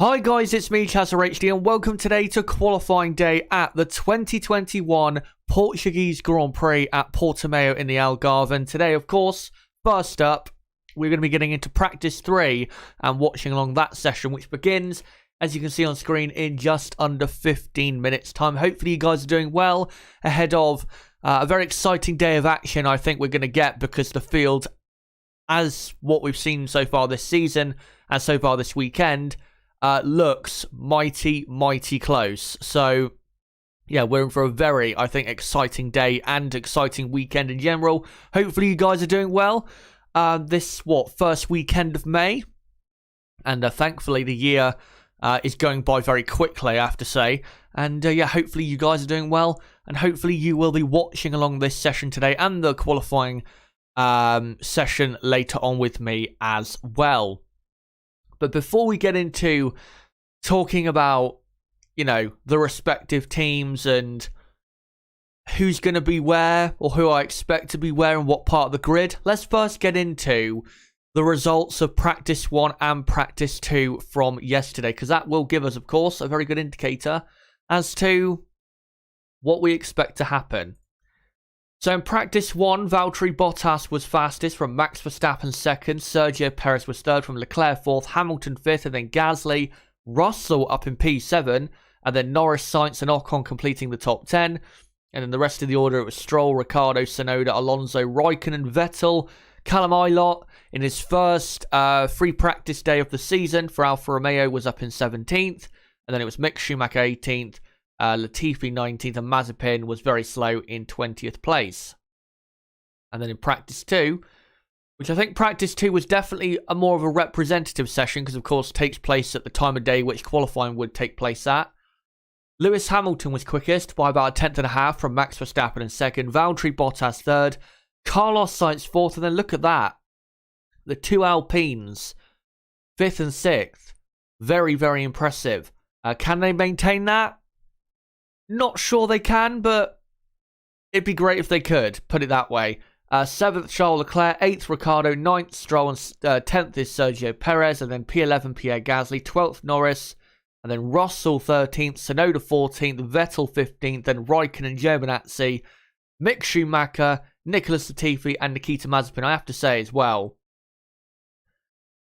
Hi guys, it's me, ChazzaHD, and welcome today to qualifying day at the 2021 Portuguese Grand Prix at Portimao in the Algarve. And today, of course, first up, we're going to be getting into practice 3 and watching along that session, which begins, as you can see on screen, in just under 15 minutes time. Hopefully you guys are doing well ahead of a very exciting day of action I think we're going to get, because the field, as what we've seen so far this season and so far this weekend, looks mighty close. So yeah, we're in for a very, I think, exciting day and exciting weekend in general. Hopefully you guys are doing well this first weekend of May, and thankfully the year is going by very quickly, I have to say. And yeah, hopefully you guys are doing well, and hopefully you will be watching along this session today and the qualifying session later on with me as well. But before we get into talking about, the respective teams and who's going to be where, or who I expect to be where and what part of the grid, let's first get into the results of practice 1 and practice 2 from yesterday, because that will give us, of course, a very good indicator as to what we expect to happen. So in practice 1, Valtteri Bottas was fastest from Max Verstappen second, Sergio Perez was third from Leclerc fourth, Hamilton fifth, and then Gasly, Russell up in P7, and then Norris, Sainz, and Ocon completing the top 10. And then the rest of the order, it was Stroll, Ricciardo, Tsunoda, Alonso, Raikkonen, Vettel, Callum Ilott in his first free practice day of the season for Alfa Romeo was up in 17th, and then it was Mick Schumacher 18th. Latifi 19th, and Mazepin was very slow in 20th place. And then in practice 2, which I think practice 2 was definitely a more of a representative session, because of course it takes place at the time of day which qualifying would take place at. Lewis Hamilton was quickest by about a tenth and a half from Max Verstappen in second, Valtteri Bottas third, Carlos Sainz fourth, and then look at that, the two Alpines, 5th and 6th. Very impressive. Can they maintain that? Not sure they can, but it'd be great if they could, put it that way. 7th, Charles Leclerc, 8th, Ricciardo, 9th, Stroll, and 10th is Sergio Perez, and then P11, Pierre Gasly, 12th, Norris, and then Russell 13th, Tsunoda 14th, Vettel 15th, then Raikkonen, Giovinazzi, Mick Schumacher, Nicholas Latifi, and Nikita Mazepin. I have to say as well,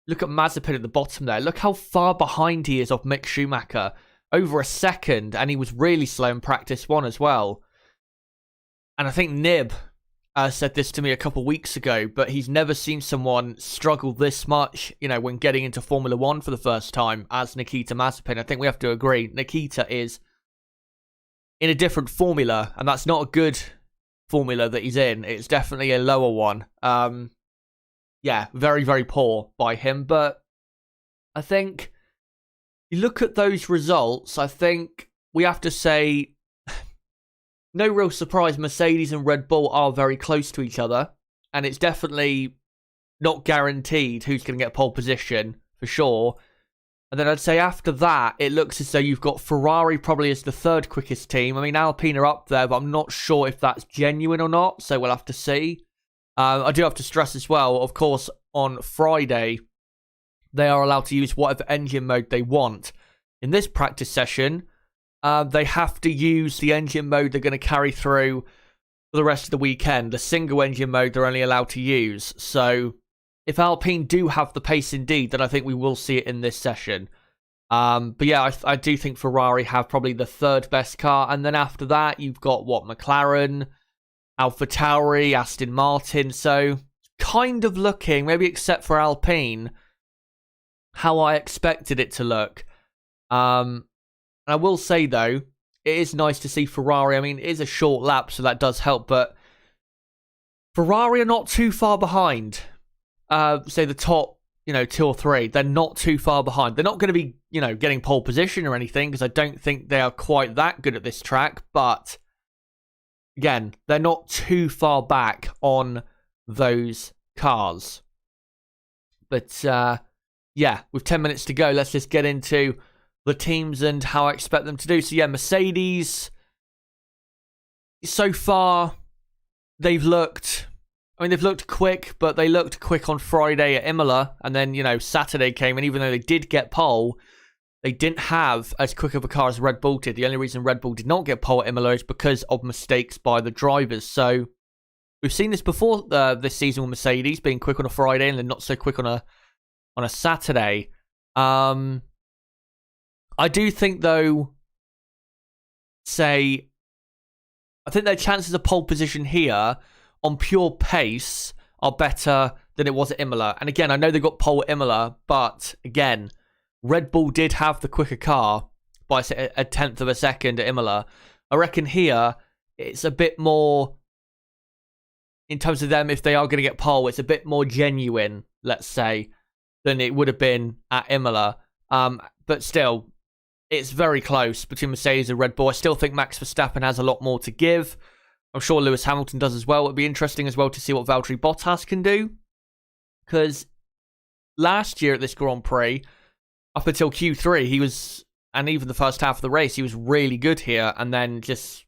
look at Mazepin at the bottom there. Look how far behind he is of Mick Schumacher. Over a second, and he was really slow in practice 1 as well. And I think Nib said this to me a couple weeks ago, but he's never seen someone struggle this much, when getting into Formula 1 for the first time as Nikita Mazepin. I think we have to agree, Nikita is in a different formula, and that's not a good formula that he's in. It's definitely a lower one. Yeah, very poor by him, but I think you look at those results, I think we have to say, no real surprise, Mercedes and Red Bull are very close to each other, and it's definitely not guaranteed who's going to get pole position, for sure. And then I'd say after that, it looks as though you've got Ferrari probably as the third quickest team. I mean, Alpine are up there, but I'm not sure if that's genuine or not, so we'll have to see. I do have to stress as well, of course, on Friday, they are allowed to use whatever engine mode they want. In this practice session, they have to use the engine mode they're going to carry through for the rest of the weekend. The single engine mode they're only allowed to use. So if Alpine do have the pace indeed, then I think we will see it in this session. But yeah, I do think Ferrari have probably the third best car. And then after that, you've got McLaren, AlphaTauri, Aston Martin. So kind of looking, maybe except for Alpine, how I expected it to look. And I will say, though, it is nice to see Ferrari. I mean, it is a short lap, so that does help. But Ferrari are not too far behind, say, the top, 2 or 3. They're not too far behind. They're not going to be, getting pole position or anything, because I don't think they are quite that good at this track. But, again, they're not too far back on those cars. But, yeah, with 10 minutes to go, let's just get into the teams and how I expect them to do. So, yeah, Mercedes, so far, they've looked quick, but they looked quick on Friday at Imola, and then, Saturday came, and even though they did get pole, they didn't have as quick of a car as Red Bull did. The only reason Red Bull did not get pole at Imola is because of mistakes by the drivers. So we've seen this before this season with Mercedes being quick on a Friday and then not so quick on a Saturday. I do think, though, I think their chances of pole position here on pure pace are better than it was at Imola. And again, I know they got pole at Imola, but again, Red Bull did have the quicker car by a tenth of a second at Imola. I reckon here it's a bit more, in terms of them, if they are going to get pole, it's a bit more genuine, let's say, than it would have been at Imola. But still, it's very close between Mercedes and Red Bull. I still think Max Verstappen has a lot more to give. I'm sure Lewis Hamilton does as well. It'd be interesting as well to see what Valtteri Bottas can do. Because last year at this Grand Prix, up until Q3, he was, and even the first half of the race, he was really good here. And then just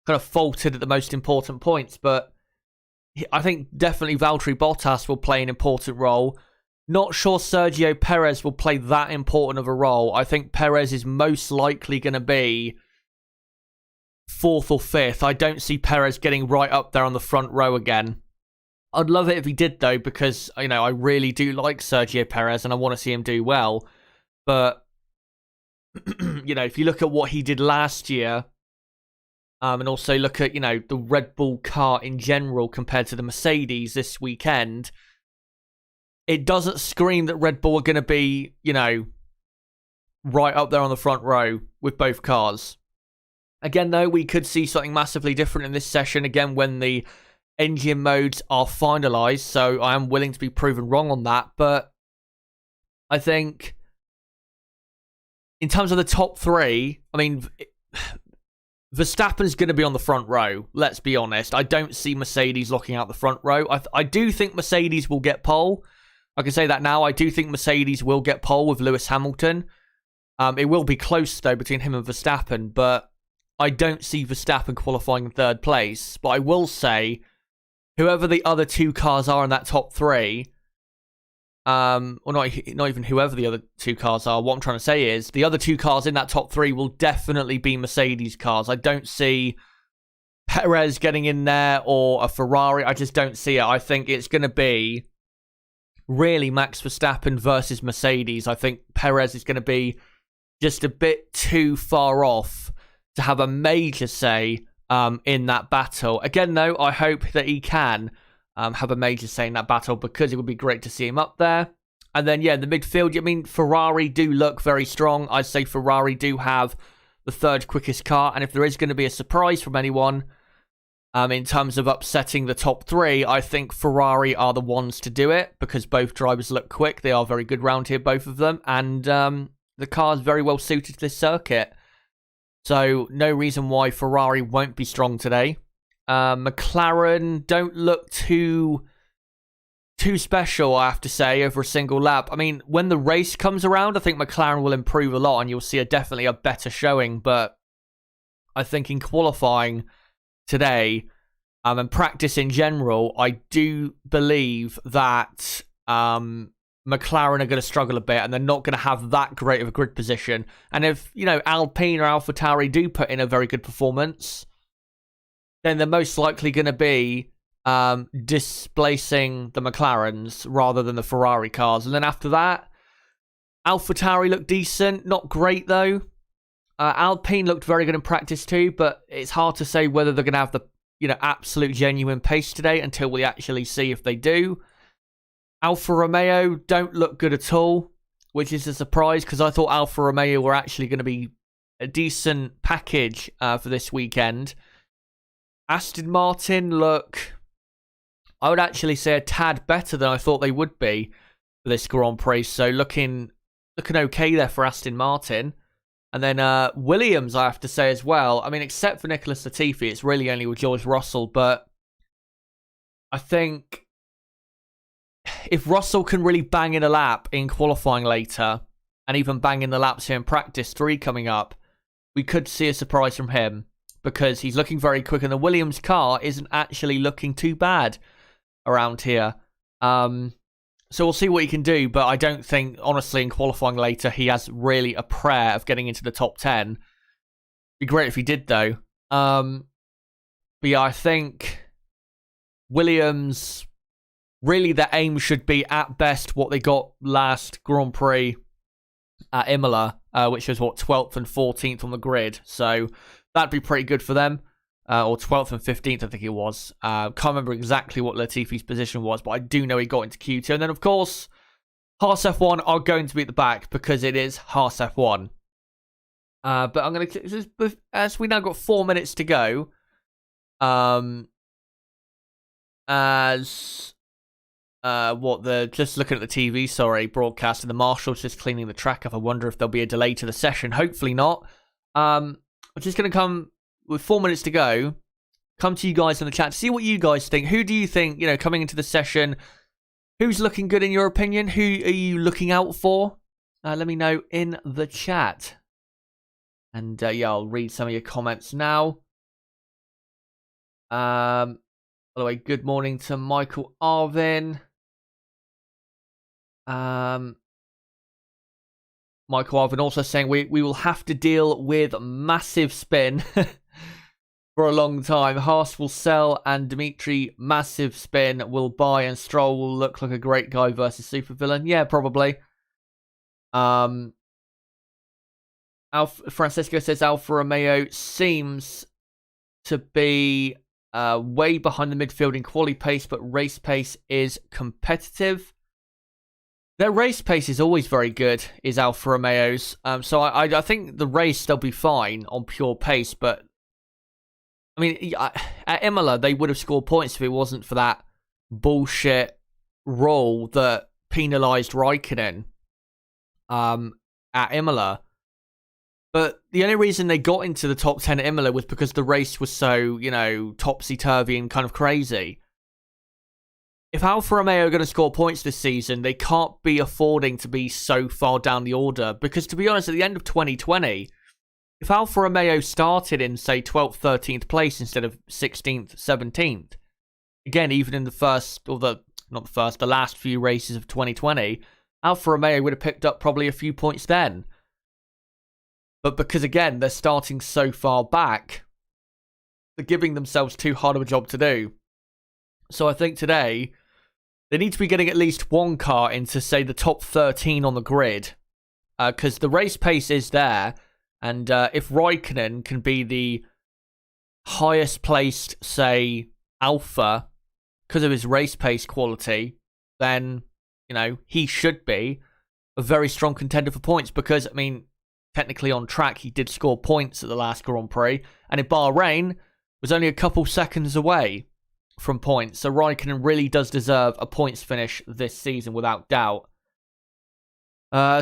kind of faltered at the most important points. But I think definitely Valtteri Bottas will play an important role. Not sure Sergio Perez will play that important of a role. I think Perez is most likely going to be 4th or 5th. I don't see Perez getting right up there on the front row again. I'd love it if he did, though, because, you know, I really do like Sergio Perez and I want to see him do well. But, you know, if you look at what he did last year, and also look at, you know, the Red Bull car in general compared to the Mercedes this weekend, it doesn't scream that Red Bull are going to be, you know, right up there on the front row with both cars. Again, though, we could see something massively different in this session, again, when the engine modes are finalised. So I am willing to be proven wrong on that. But I think in terms of the top three, I mean, Verstappen's going to be on the front row, let's be honest. I don't see Mercedes locking out the front row. I do think Mercedes will get pole. I can say that now. I do think Mercedes will get pole with Lewis Hamilton. It will be close, though, between him and Verstappen, but I don't see Verstappen qualifying in 3rd place. But I will say, whoever the other 2 cars are in that top 3, or not even whoever the other 2 cars are, what I'm trying to say is, the other 2 cars in that top 3 will definitely be Mercedes cars. I don't see Perez getting in there or a Ferrari. I just don't see it. I think it's going to be really Max Verstappen versus Mercedes. I think Perez is going to be just a bit too far off to have a major say in that battle. Again, though, I hope that he can have a major say in that battle because it would be great to see him up there. And then, yeah, the midfield, I mean, Ferrari do look very strong. I'd say Ferrari do have the 3rd quickest car. And if there is going to be a surprise from anyone, in terms of upsetting the top 3, I think Ferrari are the ones to do it because both drivers look quick. They are very good round here, both of them. And the car is very well suited to this circuit. So no reason why Ferrari won't be strong today. McLaren don't look too special, I have to say, over a single lap. I mean, when the race comes around, I think McLaren will improve a lot and you'll see definitely a better showing. But I think in qualifying today and practice in general, I do believe that McLaren are going to struggle a bit and they're not going to have that great of a grid position. And if, you know, Alpine or AlphaTauri do put in a very good performance, then they're most likely going to be displacing the McLarens rather than the Ferrari cars. And then after that, AlphaTauri looked decent, not great though. Alpine looked very good in practice too, but it's hard to say whether they're going to have the, you know, absolute genuine pace today until we actually see if they do. Alfa Romeo don't look good at all, which is a surprise because I thought Alfa Romeo were actually going to be a decent package for this weekend. Aston Martin look, I would actually say, a tad better than I thought they would be for this Grand Prix. So looking okay there for Aston Martin. And then Williams, I have to say as well. I mean, except for Nicholas Latifi, it's really only with George Russell. But I think if Russell can really bang in a lap in qualifying later, and even bang in the laps here in practice 3 coming up, we could see a surprise from him. Because he's looking very quick, and the Williams car isn't actually looking too bad around here. So we'll see what he can do, but I don't think, honestly, in qualifying later, he has really a prayer of getting into the top 10. Be great if he did, though. But yeah, I think Williams, really their aim should be at best what they got last Grand Prix at Imola, which was, 12th and 14th on the grid. So that'd be pretty good for them. Or 12th and 15th, I think it was. Can't remember exactly what Latifi's position was, but I do know he got into Q2. And then, of course, Haas F1 are going to be at the back because it is Haas F1. But I'm going to, as we now got 4 minutes to go, just looking at the TV, broadcast, and the marshal's just cleaning the track up. I wonder if there'll be a delay to the session. Hopefully not. I'm just going to come, with 4 minutes to go, come to you guys in the chat to see what you guys think. Who do you think, coming into the session, who's looking good in your opinion? Who are you looking out for? Let me know in the chat. And yeah, I'll read some of your comments now. By the way, good morning to Michael Arvin. Michael Arvin also saying we will have to deal with massive spin for a long time. Haas will sell and Dimitri massive spin will buy and Stroll will look like a great guy versus supervillain. Yeah, probably. Francisco says Alfa Romeo seems to be way behind the midfield in quali pace, but race pace is competitive. Their race pace is always very good, is Alfa Romeo's. So I think the race they'll be fine on pure pace, but I mean, at Imola they would have scored points if it wasn't for that bullshit rule that penalised Raikkonen at Imola. But the only reason they got into the top 10 at Imola was because the race was so, topsy-turvy and kind of crazy. If Alfa Romeo are going to score points this season, they can't be affording to be so far down the order. Because to be honest, at the end of 2020, if Alfa Romeo started in, say, 12th, 13th place instead of 16th, 17th, again, even in the last few races of 2020, Alfa Romeo would have picked up probably a few points then. But because, again, they're starting so far back, they're giving themselves too hard of a job to do. So I think today, they need to be getting at least one car into, say, the top 13 on the grid. Because the race pace is there. And if Raikkonen can be the highest placed, say, Alpha, because of his race pace quality, then, he should be a very strong contender for points. Because, I mean, technically on track, he did score points at the last Grand Prix. And in Bahrain, was only a couple seconds away from points. So Raikkonen really does deserve a points finish this season, without doubt.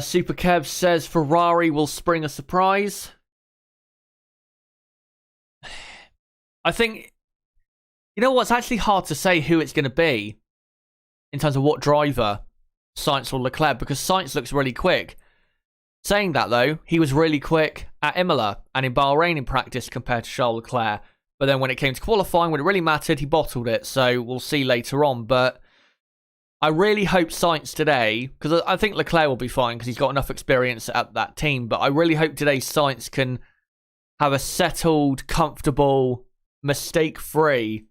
Super Kev says Ferrari will spring a surprise. I think, it's actually hard to say who it's going to be in terms of what driver, Sainz or Leclerc, because Sainz looks really quick. Saying that, though, he was really quick at Imola and in Bahrain in practice compared to Charles Leclerc. But then when it came to qualifying, when it really mattered, he bottled it. So we'll see later on. But I really hope Sainz today, because I think Leclerc will be fine because he's got enough experience at that team. But I really hope today Sainz can have a settled, comfortable, mistake-free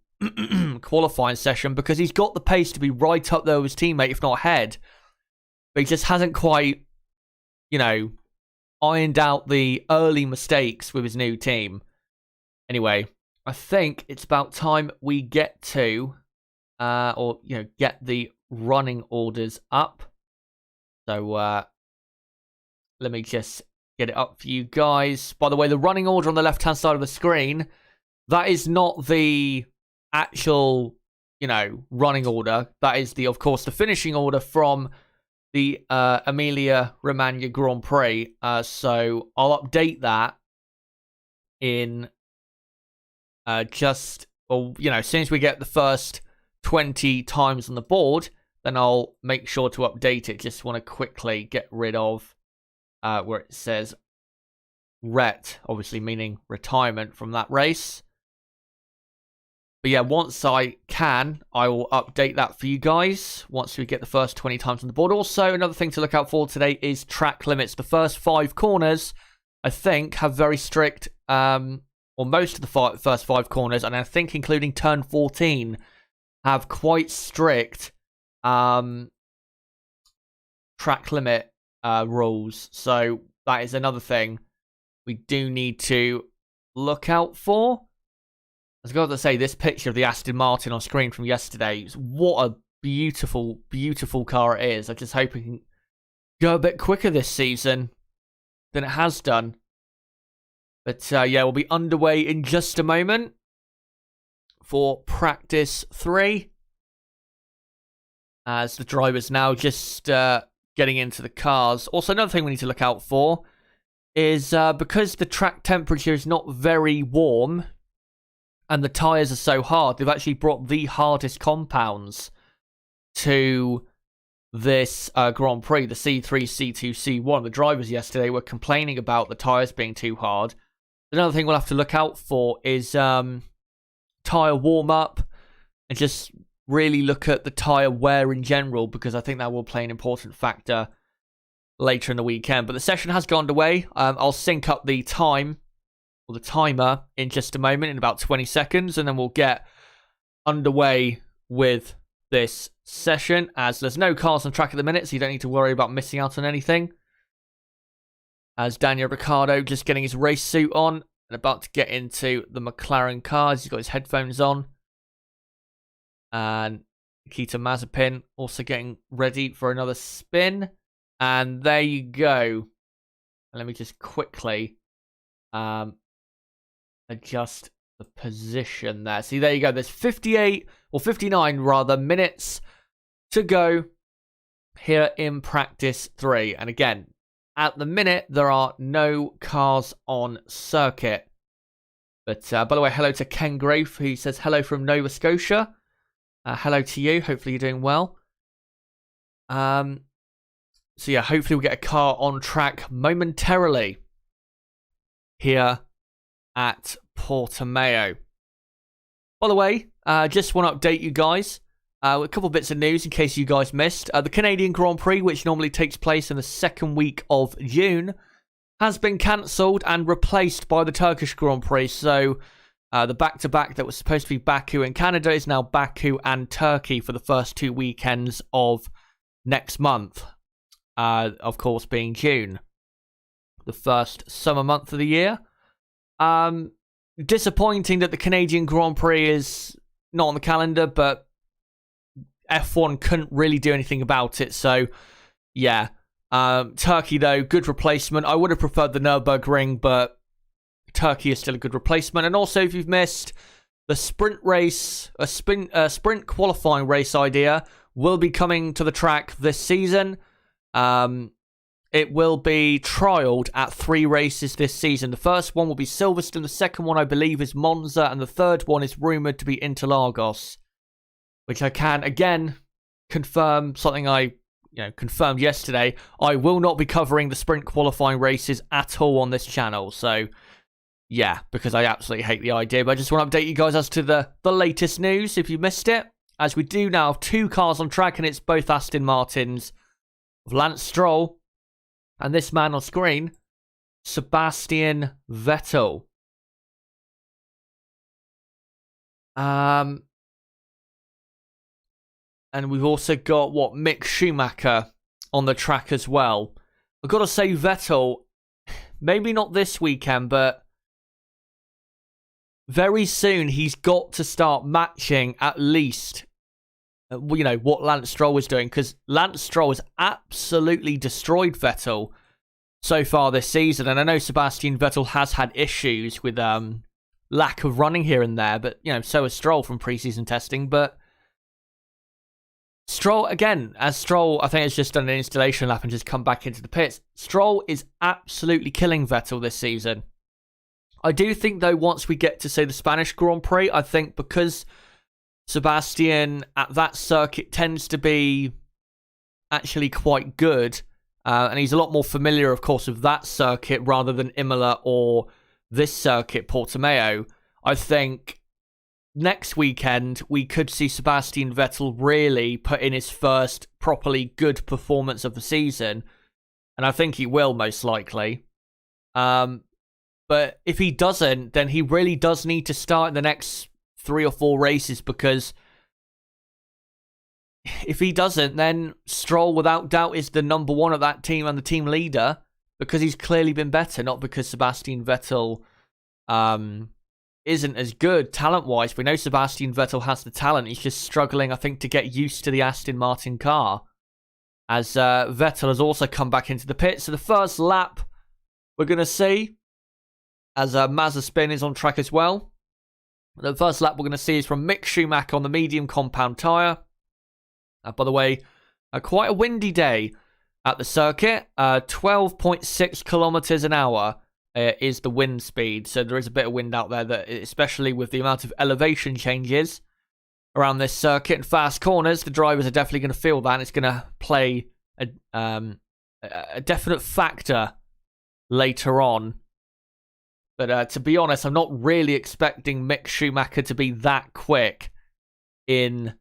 qualifying session, because he's got the pace to be right up there with his teammate, if not ahead. But he just hasn't quite, ironed out the early mistakes with his new team. Anyway, I think it's about time we get to, get the running orders up. So, let me just get it up for you guys. By the way, the running order on the left-hand side of the screen, that is not the actual, running order. That is of course, the finishing order from the Emilia-Romagna Grand Prix. So I'll update that in as soon as we get the first 20 times on the board, then I'll make sure to update it. Just want to quickly get rid of where it says ret, obviously meaning retirement from that race. But yeah, once I can, I will update that for you guys once we get the first 20 times on the board. Also, another thing to look out for today is track limits. The first 5 corners, I think, have very strict, or most of the first 5 corners, and I think including turn 14, have quite strict track limit rules. So that is another thing we do need to look out for. I was going to say, this picture of the Aston Martin on screen from yesterday, what a beautiful, beautiful car it is. I just hope it can go a bit quicker this season than it has done. But yeah, we'll be underway in just a moment for practice 3. As the drivers now just getting into the cars. Also, another thing we need to look out for is because the track temperature is not very warm and the tyres are so hard, they've actually brought the hardest compounds to this Grand Prix, the C3, C2, C1. The drivers yesterday were complaining about the tyres being too hard. Another thing we'll have to look out for is tyre warm-up and just really look at the tyre wear in general, because I think that will play an important factor later in the weekend. But the session has gone underway. I'll sync up the time, or the timer, in just a moment, in about 20 seconds, and then we'll get underway with this session, as there's no cars on track at the minute, so you don't need to worry about missing out on anything. As Daniel Ricciardo just getting his race suit on and about to get into the McLaren cars. He's got his headphones on. And Nikita Mazepin also getting ready for another spin. And there you go. Let me just quickly adjust the position there. See, there you go. There's 58, or 59 rather, minutes to go here in practice 3. And again, at the minute, there are no cars on circuit. But by the way, hello to Ken Grave, who says hello from Nova Scotia. Hello to you. Hopefully you're doing well. So yeah, hopefully we'll get a car on track momentarily here at Portimao. By the way, just want to update you guys. A couple bits of news in case you guys missed. The Canadian Grand Prix, which normally takes place in the second week of June, has been cancelled and replaced by the Turkish Grand Prix. So the back-to-back that was supposed to be Baku in Canada is now Baku and Turkey for the first 2 weekends of next month. Of course, being June, the first summer month of the year. Disappointing that the Canadian Grand Prix is not on the calendar, but F1 couldn't really do anything about it. So, yeah. Turkey, though, good replacement. I would have preferred the Nürburgring, but Turkey is still a good replacement. And also, if you've missed, the sprint race, sprint qualifying race idea will be coming to the track this season. It will be trialled at 3 races this season. The first one will be Silverstone. The second one, I believe, is Monza. And the third one is rumoured to be Interlagos, which I can, again, confirm something I confirmed yesterday. I will not be covering the sprint qualifying races at all on this channel. So, yeah, because I absolutely hate the idea. But I just want to update you guys as to the latest news, if you missed it. As we do now have 2 cars on track, and it's both Aston Martins of Lance Stroll and this man on screen, Sebastian Vettel. And we've also got, Mick Schumacher on the track as well. I've got to say, Vettel, maybe not this weekend, but very soon he's got to start matching at least, what Lance Stroll was doing. Because Lance Stroll has absolutely destroyed Vettel so far this season. And I know Sebastian Vettel has had issues with lack of running here and there. But, so has Stroll from preseason testing. But Stroll, again, I think, has just done an installation lap and just come back into the pits. Stroll is absolutely killing Vettel this season. I do think, though, once we get to, say, the Spanish Grand Prix, I think because Sebastian at that circuit tends to be actually quite good, and he's a lot more familiar, of course, with that circuit rather than Imola or this circuit, Portimao. I think next weekend, we could see Sebastian Vettel really put in his first properly good performance of the season. And I think he will, most likely. But if he doesn't, then he really does need to start in the next 3 or 4 races, because if he doesn't, then Stroll, without doubt, is the number 1 of that team and the team leader, because he's clearly been better, not because Sebastian Vettel isn't as good talent-wise. We know Sebastian Vettel has the talent. He's just struggling, I think, to get used to the Aston Martin car, as Vettel has also come back into the pit. So the first lap we're going to see, as Mazepin is on track as well. The first lap we're going to see is from Mick Schumacher on the medium compound tyre. By the way, quite a windy day at the circuit. 12.6 kilometers an hour is the wind speed. So there is a bit of wind out there, that, especially with the amount of elevation changes around this circuit and fast corners, the drivers are definitely going to feel that. And it's going to play a definite factor later on. But to be honest, I'm not really expecting Mick Schumacher to be that quick in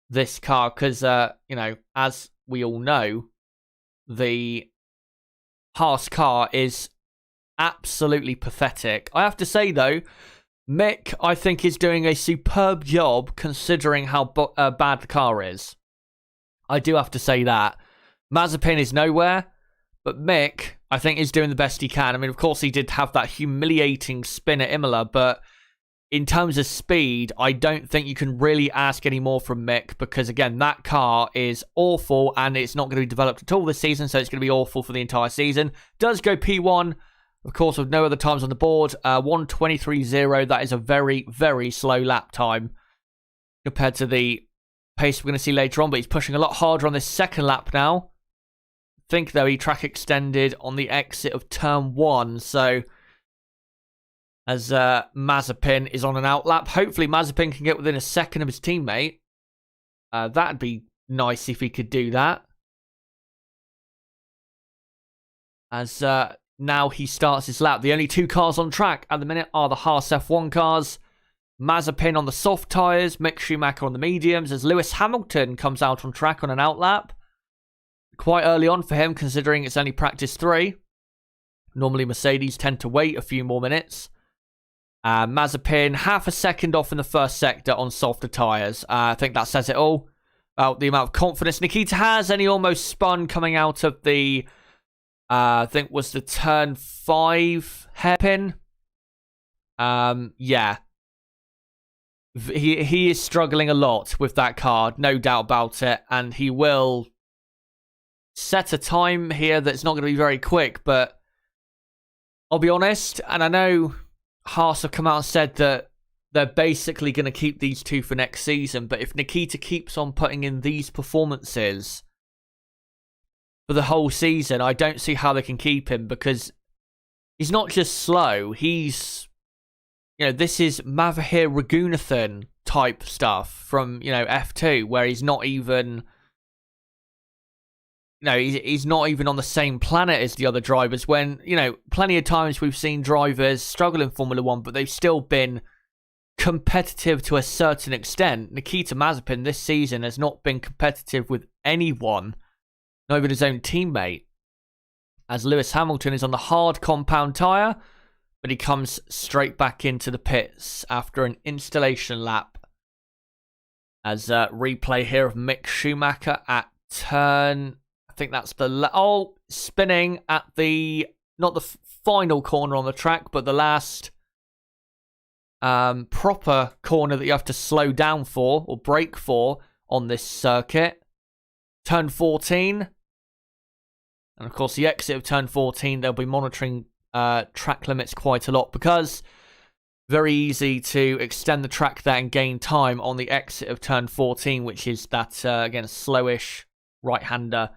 this car, because, as we all know, the Haas car is absolutely pathetic. I have to say, though, Mick, I think, is doing a superb job considering how bad the car is. I do have to say that. Mazepin is nowhere, but Mick, I think, is doing the best he can. I mean, of course, he did have that humiliating spin at Imola, but in terms of speed, I don't think you can really ask any more from Mick, because, again, that car is awful, and it's not going to be developed at all this season, so it's going to be awful for the entire season. Does go P1, of course, with no other times on the board. 1:23.0, that is a very, very slow lap time compared to the pace we're going to see later on, but he's pushing a lot harder on this second lap now. I think, though, he track extended on the exit of turn 1, so as Mazepin is on an outlap. Hopefully Mazepin can get within a second of his teammate. That'd be nice if he could do that. As now he starts his lap. The only 2 cars on track at the minute are the Haas F1 cars. Mazepin on the soft tyres, Mick Schumacher on the mediums, as Lewis Hamilton comes out on track on an outlap. Quite early on for him, considering it's only practice 3. Normally Mercedes tend to wait a few more minutes. Mazepin, half a second off in the first sector on softer tyres. I think that says it all about the amount of confidence Nikita has, and he almost spun coming out of the, I think was the turn 5 hairpin. Yeah. He is struggling a lot with that car, no doubt about it, and he will set a time here that's not going to be very quick, but I'll be honest, and I know Haas have come out and said that they're basically going to keep these 2 for next season, but if Nikita keeps on putting in these performances for the whole season, I don't see how they can keep him, because he's not just slow, he's, this is Mavahir Raghunathan type stuff from, F2, where he's not even, he's not even on the same planet as the other drivers, when, plenty of times we've seen drivers struggle in Formula 1, but they've still been competitive to a certain extent. Nikita Mazepin this season has not been competitive with anyone, not even his own teammate, as Lewis Hamilton is on the hard compound tyre, but he comes straight back into the pits after an installation lap. As replay here of Mick Schumacher at turn, I think that's the spinning at the, not the final corner on the track, but the last proper corner that you have to slow down for or brake for on this circuit. Turn 14. And of course, the exit of turn 14, they'll be monitoring track limits quite a lot, because very easy to extend the track there and gain time on the exit of turn 14, which is that, again, slowish right-hander,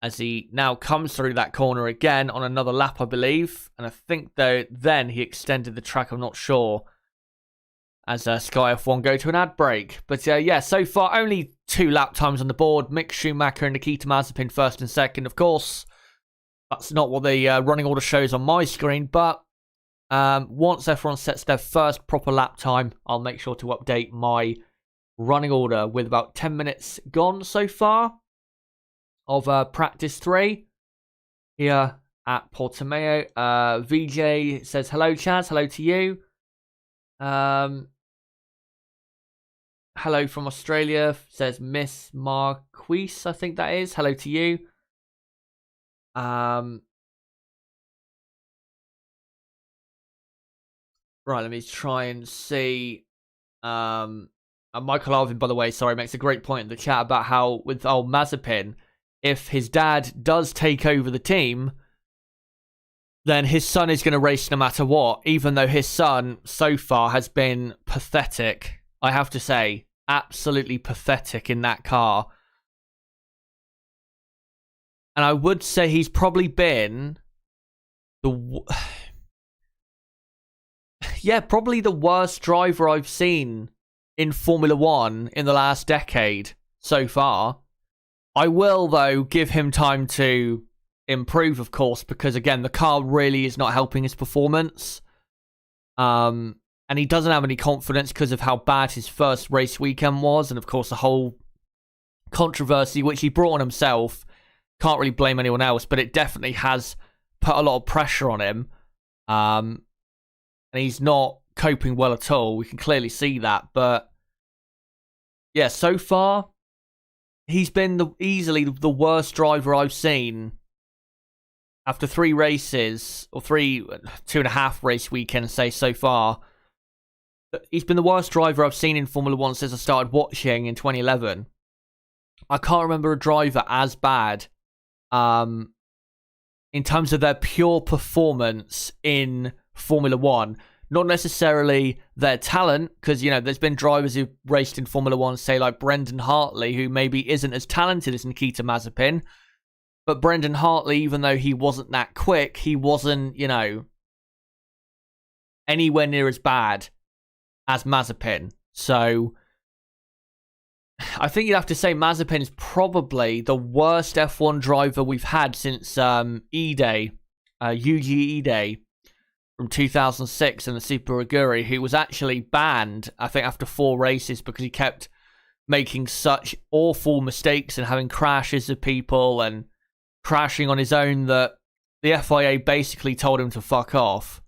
as he now comes through that corner again on another lap, I believe. And I think, though, then he extended the track, I'm not sure, as Sky F1 go to an ad break. But yeah, so far, only 2 lap times on the board. Mick Schumacher and Nikita Mazepin first and second. Of course, that's not what the running order shows on my screen, but Once everyone sets their first proper lap time, I'll make sure to update my running order with about 10 minutes gone so far of practice 3 here at Portimao. VJ says, hello, Chaz. Hello to you. Hello from Australia, says Miss Marquise, I think that is. Hello to you. Right, let me try and see. Michael Arvin, by the way, sorry, makes a great point in the chat about how with old Mazepin, if his dad does take over the team, then his son is going to race no matter what, even though his son so far has been pathetic. I have to say, absolutely pathetic in that car. And I would say he's probably been probably the worst driver I've seen in Formula 1 in the last decade so far. I will, though, give him time to improve, of course, because, again, the car really is not helping his performance. And he doesn't have any confidence because of how bad his first race weekend was. And, of course, the whole controversy, which he brought on himself. Can't really blame anyone else, but it definitely has put a lot of pressure on him. And he's not coping well at all. We can clearly see that. But, yeah, so far, he's been easily the worst driver I've seen after 3 races, or 2.5 race weekends, say, so far. He's been the worst driver I've seen in Formula 1 since I started watching in 2011. I can't remember a driver as bad in terms of their pure performance in Formula 1. Not necessarily their talent, because, you know, there's been drivers who've raced in Formula 1, say, like Brendan Hartley, who maybe isn't as talented as Nikita Mazepin. But Brendan Hartley, even though he wasn't that quick, he wasn't, you know, anywhere near as bad as Mazepin. So I think you'd have to say Mazepin is probably the worst F1 driver we've had since E-Day, Yuji E-Day from 2006 in the Super Aguri, who was actually banned, I think, after 4 races because he kept making such awful mistakes and having crashes of people and crashing on his own that the FIA basically told him to fuck off.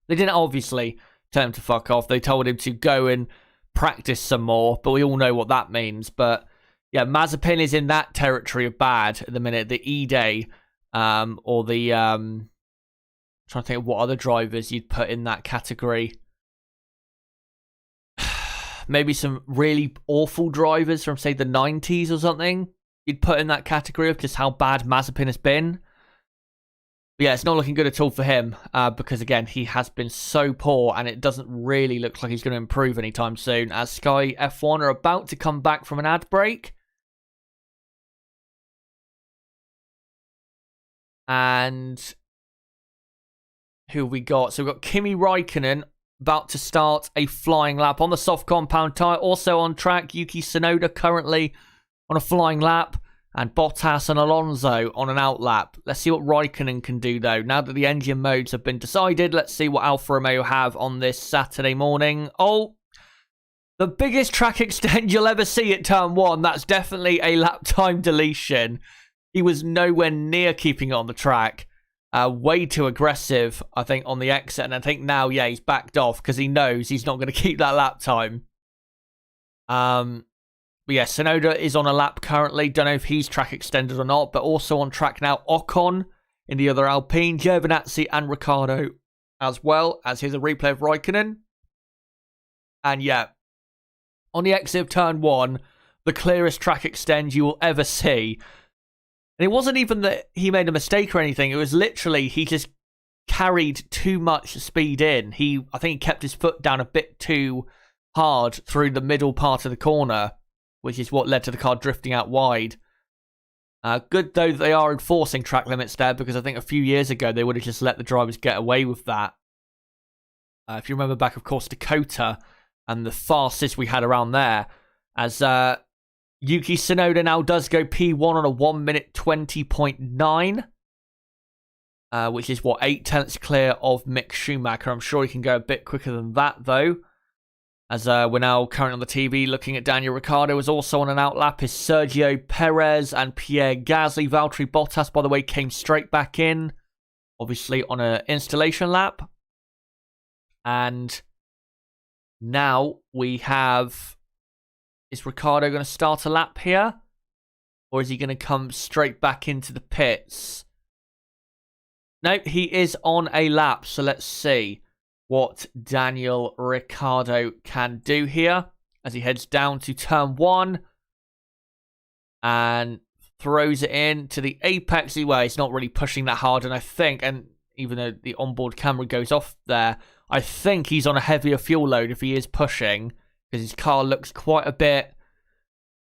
They didn't obviously tell him to fuck off. They told him to go and practice some more, but we all know what that means. But yeah, Mazepin is in that territory of bad at the minute. The E-Day, or the trying to think of what other drivers you'd put in that category. Maybe some really awful drivers from, say, the 90s or something you'd put in that category of just how bad Mazepin has been. But yeah, it's not looking good at all for him because, again, he has been so poor and it doesn't really look like he's going to improve anytime soon as Sky F1 are about to come back from an ad break. And who have we got? So we've got Kimi Räikkönen about to start a flying lap on the soft compound tyre. Also on track, Yuki Tsunoda currently on a flying lap. And Bottas and Alonso on an outlap. Let's see what Raikkonen can do, though. Now that the engine modes have been decided, let's see what Alfa Romeo have on this Saturday morning. Oh, the biggest track extend you'll ever see at Turn 1. That's definitely a lap time deletion. He was nowhere near keeping it on the track. Way too aggressive, I think, on the exit. And I think now, yeah, he's backed off because he knows he's not going to keep that lap time. But yeah, Tsunoda is on a lap currently. Don't know if he's track extended or not, but also on track now, Ocon in the other Alpine, Giovinazzi and Ricciardo as well, as here's a replay of Raikkonen. And yeah, on the exit of Turn 1, the clearest track extend you will ever see. And it wasn't even that he made a mistake or anything. It was literally he just carried too much speed in. I think he kept his foot down a bit too hard through the middle part of the corner, which is what led to the car drifting out wide. Good, though, that they are enforcing track limits there, because I think a few years ago they would have just let the drivers get away with that. If you remember back, of course, Dakota and the fastest we had around there, as Yuki Tsunoda now does go P1 on a 1 minute 20.9. which is, what, 8 tenths clear of Mick Schumacher. I'm sure he can go a bit quicker than that, though. As we're now currently on the TV looking at Daniel Ricciardo, is also on an outlap is Sergio Perez and Pierre Gasly. Valtteri Bottas, by the way, came straight back in, obviously on an installation lap. And now we have... Is Ricciardo going to start a lap here? Or is he going to come straight back into the pits? No, he is on a lap. So let's see what Daniel Ricciardo can do here as he heads down to turn 1 and throws it in to the apex. Well, he's not really pushing that hard, and I think, and even though the onboard camera goes off there, I think he's on a heavier fuel load if he is pushing, because his car looks quite a bit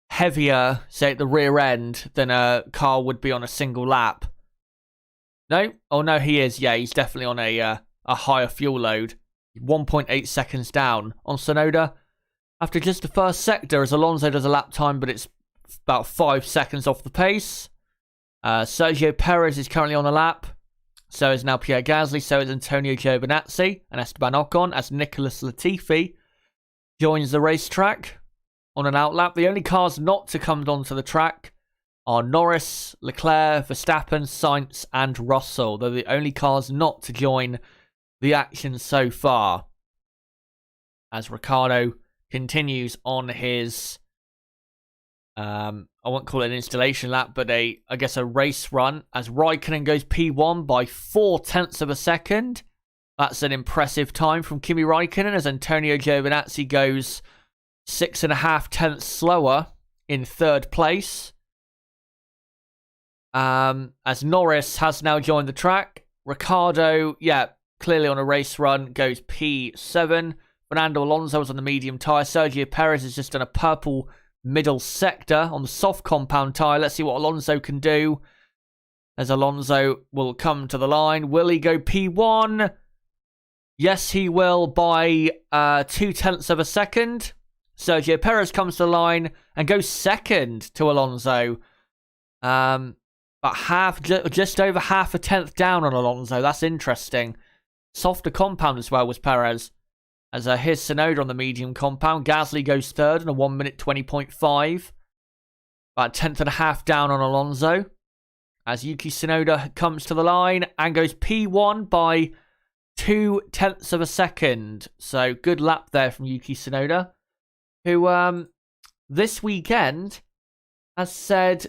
heavier, say at the rear end, than a car would be on a single lap. No? Oh no, he is. Yeah, he's definitely on a higher fuel load. 1.8 seconds down on Tsunoda. After just the first sector, as Alonso does a lap time, but it's about 5 seconds off the pace. Sergio Perez is currently on a lap. So is now Pierre Gasly. So is Antonio Giovinazzi and Esteban Ocon, as Nicholas Latifi joins the racetrack on an outlap. The only cars not to come onto the track are Norris, Leclerc, Verstappen, Sainz, and Russell. They're the only cars not to join the action so far, as Ricciardo continues on his I won't call it an installation lap, but I guess a race run, as Raikkonen goes P1 by 4 tenths of a second. That's an impressive time from Kimi Raikkonen, as Antonio Giovinazzi goes 6.5 tenths slower in 3rd place. As Norris has now joined the track. Ricciardo, clearly on a race run, goes P7. Fernando Alonso was on the medium tyre. Sergio Perez has just done a purple middle sector on the soft compound tyre. Let's see what Alonso can do, as Alonso will come to the line. Will he go P1? Yes, he will, by 2 tenths of a second. Sergio Perez comes to the line and goes second to Alonso. But just over half a tenth down on Alonso. That's interesting. Softer compound as well was Perez. As here's Tsunoda on the medium compound. Gasly goes 3rd in a 1 minute 20.5. About 1.5 down on Alonso. As Yuki Tsunoda comes to the line and goes P1 by 2 tenths of a second. So good lap there from Yuki Tsunoda, who this weekend has said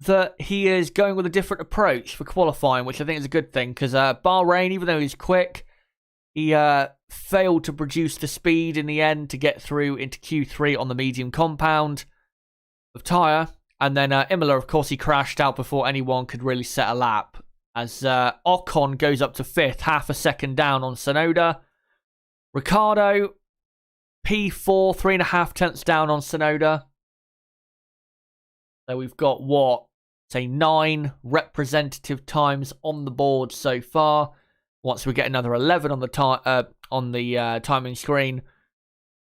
that he is going with a different approach for qualifying, which I think is a good thing, because Bahrain, even though he's quick, he failed to produce the speed in the end to get through into Q3 on the medium compound of tyre. And then Imola, of course, he crashed out before anyone could really set a lap, as Ocon goes up to 5th, half a second down on Tsunoda. Ricciardo, P4, 3.5 tenths down on Tsunoda. So we've got, 9 representative times on the board so far. Once we get another 11 on the timing screen,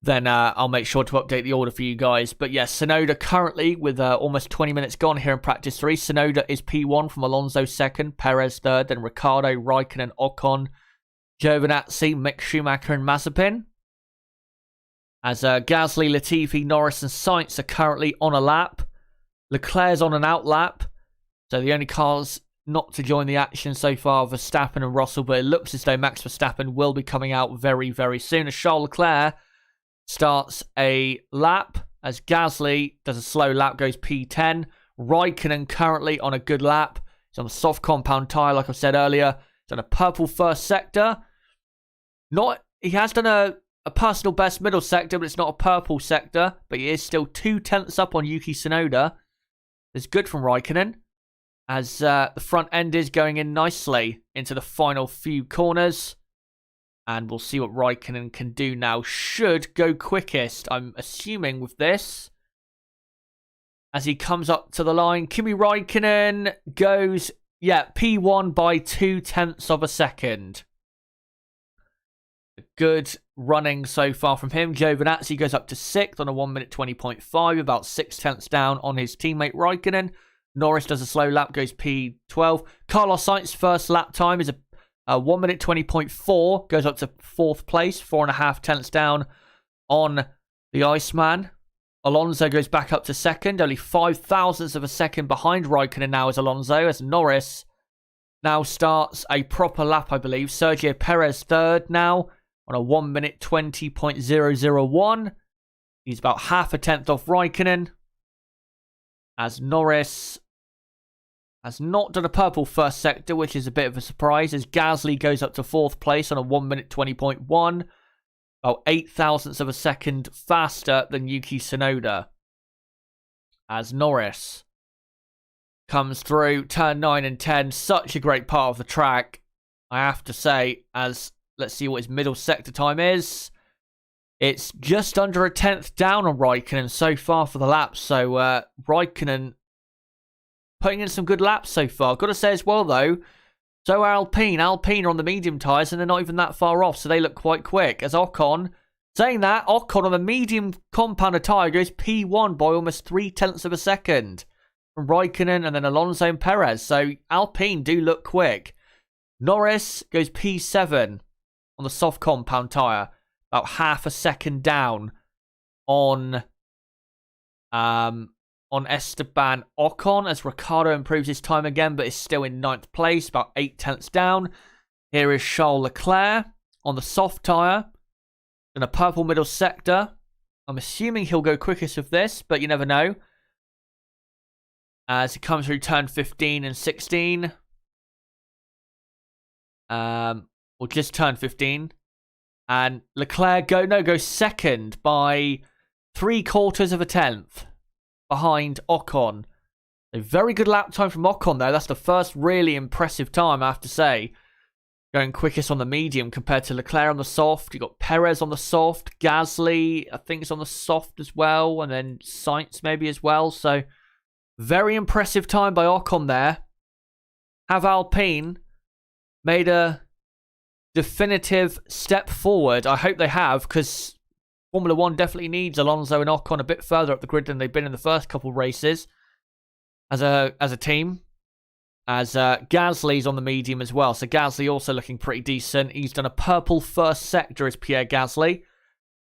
then I'll make sure to update the order for you guys. But yes, Tsunoda currently, with almost 20 minutes gone here in practice 3, Tsunoda is P1 from Alonso 2nd, Perez 3rd, then Ricciardo, Raikkonen, Ocon, Giovinazzi, Mick Schumacher, and Mazepin. As Gasly, Latifi, Norris, and Sainz are currently on a lap. Leclerc's on an outlap. So the only cars not to join the action so far are Verstappen and Russell, but it looks as though Max Verstappen will be coming out very, very soon, as Charles Leclerc starts a lap, as Gasly does a slow lap, goes P10. Raikkonen currently on a good lap. He's on a soft compound tyre, like I said earlier. He's on a purple first sector. He has done a personal best middle sector, but it's not a purple sector. But he is still 2 tenths up on Yuki Tsunoda. It's good from Raikkonen, as the front end is going in nicely into the final few corners. And we'll see what Raikkonen can do now. Should go quickest, I'm assuming, with this. As he comes up to the line, Kimi Raikkonen goes, P1 by 2 tenths of a second. Good running so far from him. Giovinazzi goes up to 6th on a 1 minute 20.5, about 6 tenths down on his teammate Raikkonen. Norris does a slow lap, goes P12. Carlos Sainz's first lap time is a 1 minute 20.4, goes up to 4th place, 4.5 tenths down on the Iceman. Alonso goes back up to 2nd, only 5 thousandths of a second behind Raikkonen now as Alonso, as Norris now starts a proper lap, I believe. Sergio Perez 3rd now on a 1 minute 20.001. He's about half a tenth off Raikkonen, as Norris has not done a purple first sector, which is a bit of a surprise, as Gasly goes up to 4th place on a 1 minute 20.1. About 8 thousandths of a second faster than Yuki Tsunoda, as Norris comes through turn 9 and 10. Such a great part of the track, I have to say, as let's see what his middle sector time is. It's just under a tenth down on Raikkonen so far for the laps. So Raikkonen putting in some good laps so far. Got to say as well, though, so Alpine are on the medium tyres, and they're not even that far off, so they look quite quick. As Ocon, saying that, Ocon on the medium compounder tyre goes P1 by almost 3 tenths of a second from Raikkonen and then Alonso and Perez. So Alpine do look quick. Norris goes P7 on the soft compound tyre, about half a second down on Esteban Ocon, as Ricciardo improves his time again, but is still in 9th place, about 8 tenths down. Here is Charles Leclerc on the soft tyre, in a purple middle sector. I'm assuming he'll go quickest with this, but you never know, as he comes through turn 15 and 16. Or just turn 15. And Leclerc goes second by 3/4 of a tenth behind Ocon. A very good lap time from Ocon, though. That's the first really impressive time, I have to say. Going quickest on the medium compared to Leclerc on the soft. You've got Perez on the soft. Gasly, I think, is on the soft as well. And then Sainz maybe as well. So, very impressive time by Ocon there. Have Alpine made a definitive step forward? I hope they have, because Formula 1 definitely needs Alonso and Ocon a bit further up the grid than they've been in the first couple races as a team. As Gasly's on the medium as well. So Gasly also looking pretty decent. He's done a purple first sector as Pierre Gasly.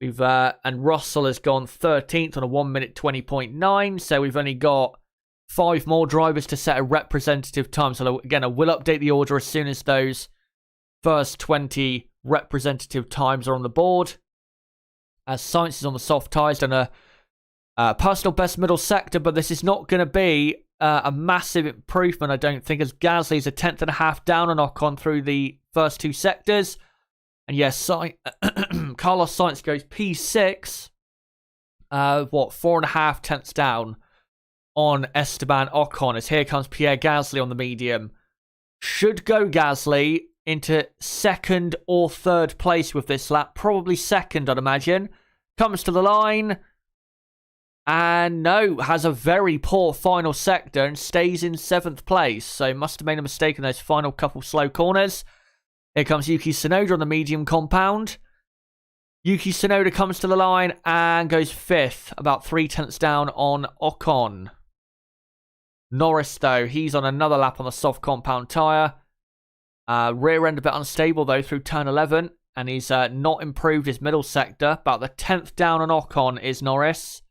And Russell has gone 13th on a 1 minute 20.9. So we've only got 5 more drivers to set a representative time. So again, I will update the order as soon as those first 20 representative times are on the board. As Sainz is on the soft tyres, done a personal best middle sector, but this is not going to be a massive improvement, I don't think, as Gasly's a 10.5 down on Ocon through the first 2 sectors. And yes, Carlos Sainz goes P6, 4.5 tenths down on Esteban Ocon, as here comes Pierre Gasly on the medium. Should go Gasly into 2nd or 3rd place with this lap. Probably 2nd, I'd imagine. Comes to the line. And no, has a very poor final sector and stays in 7th place. So must have made a mistake in those final couple slow corners. Here comes Yuki Tsunoda on the medium compound. Yuki Tsunoda comes to the line and goes 5th. About 3 tenths down on Ocon. Norris, though, he's on another lap on the soft compound tyre. Rear end a bit unstable, though, through turn 11. And he's not improved his middle sector. About the 10th down on Ocon is Norris.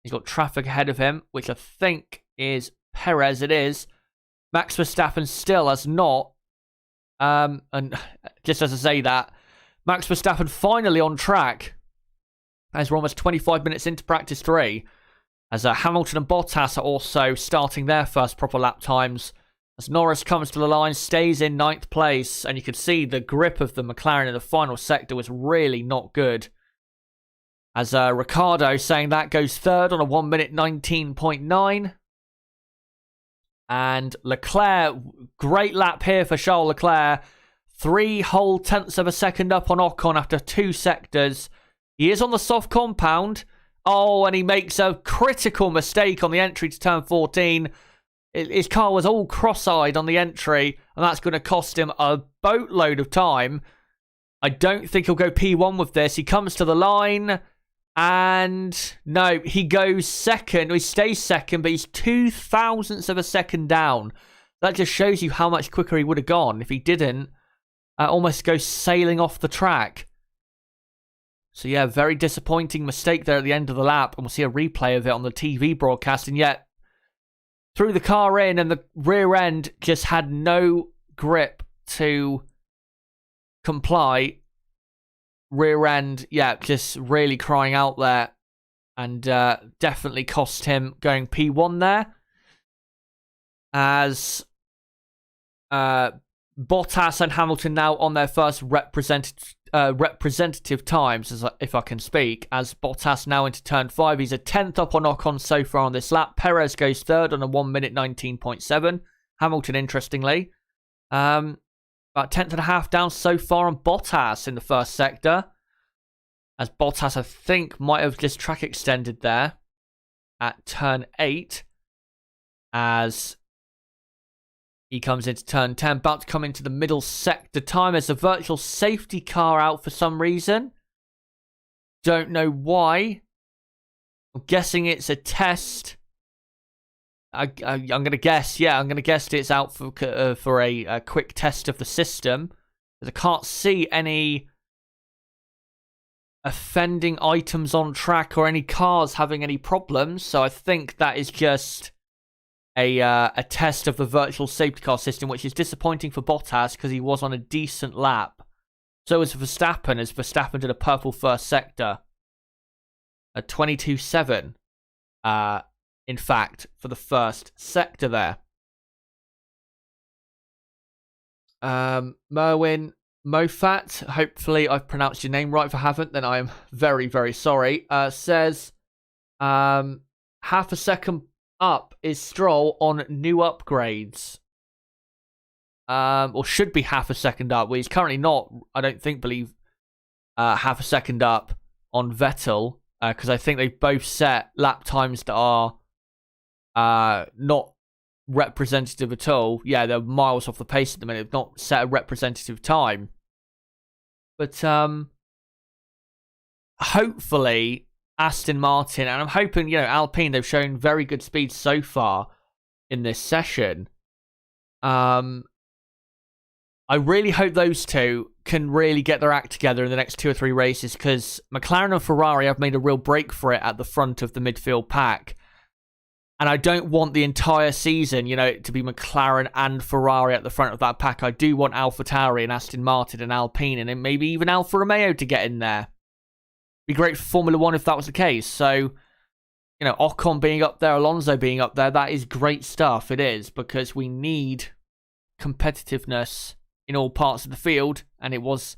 He's got traffic ahead of him, which I think is Perez. It is. Max Verstappen still has not. And just as I say that, Max Verstappen finally on track, as we're almost 25 minutes into practice 3. As Hamilton and Bottas are also starting their first proper lap times. As Norris comes to the line, stays in 9th place. And you can see the grip of the McLaren in the final sector was really not good. As Ricciardo saying that goes 3rd on a 1 minute 19.9. And Leclerc, great lap here for Charles Leclerc. 3 whole tenths of a second up on Ocon after 2 sectors. He is on the soft compound. Oh, and he makes a critical mistake on the entry to turn 14. His car was all cross-eyed on the entry, and that's going to cost him a boatload of time. I don't think he'll go P1 with this. He comes to the line, And no, he goes second. He stays second, but he's 0.02 of a second down. That just shows you how much quicker he would have gone if he didn't almost go sailing off the track. So yeah, very disappointing mistake there at the end of the lap. And we'll see a replay of it on the TV broadcast. And yet, threw the car in and the rear end just had no grip to comply. Rear end, yeah, just really crying out there. And definitely cost him going P1 there. As Bottas and Hamilton now on their first representative times, if I can speak. As Bottas now into turn 5. He's a 10th up on Ocon so far on this lap. Perez goes third on a 1 minute 19.7. Hamilton, interestingly. About 10th and a half down so far on Bottas in the first sector. As Bottas, I think, might have just track extended there at turn 8. As he comes into turn 10. About to come into the middle sector time. There's a virtual safety car out for some reason. Don't know why. I'm guessing it's a test. I'm going to guess, yeah, I'm going to guess it's out for a quick test of the system. I can't see any offending items on track or any cars having any problems. So I think that is just a test of the virtual safety car system, which is disappointing for Bottas because he was on a decent lap. So was Verstappen, as Verstappen did a purple first sector. A 22.7. In fact, for the first sector there. Merwin Mofat, hopefully I've pronounced your name right. If I haven't, then I am very, very sorry. Says, half a second up is Stroll on new upgrades. Or should be half a second up. Well, he's currently not, I don't believe half a second up on Vettel. Because I think they both set lap times that are not representative at all. Yeah, they're miles off the pace at the minute. They've not set a representative time. But hopefully Aston Martin, and I'm hoping, Alpine, they've shown very good speed so far in this session. I really hope those two can really get their act together in the next 2 or 3 races, because McLaren and Ferrari have made a real break for it at the front of the midfield pack. And I don't want the entire season, to be McLaren and Ferrari at the front of that pack. I do want AlphaTauri and Aston Martin and Alpine and maybe even Alfa Romeo to get in there. Be great for Formula 1 if that was the case. So, Ocon being up there, Alonso being up there, that is great stuff. It is, because we need competitiveness in all parts of the field. And it was,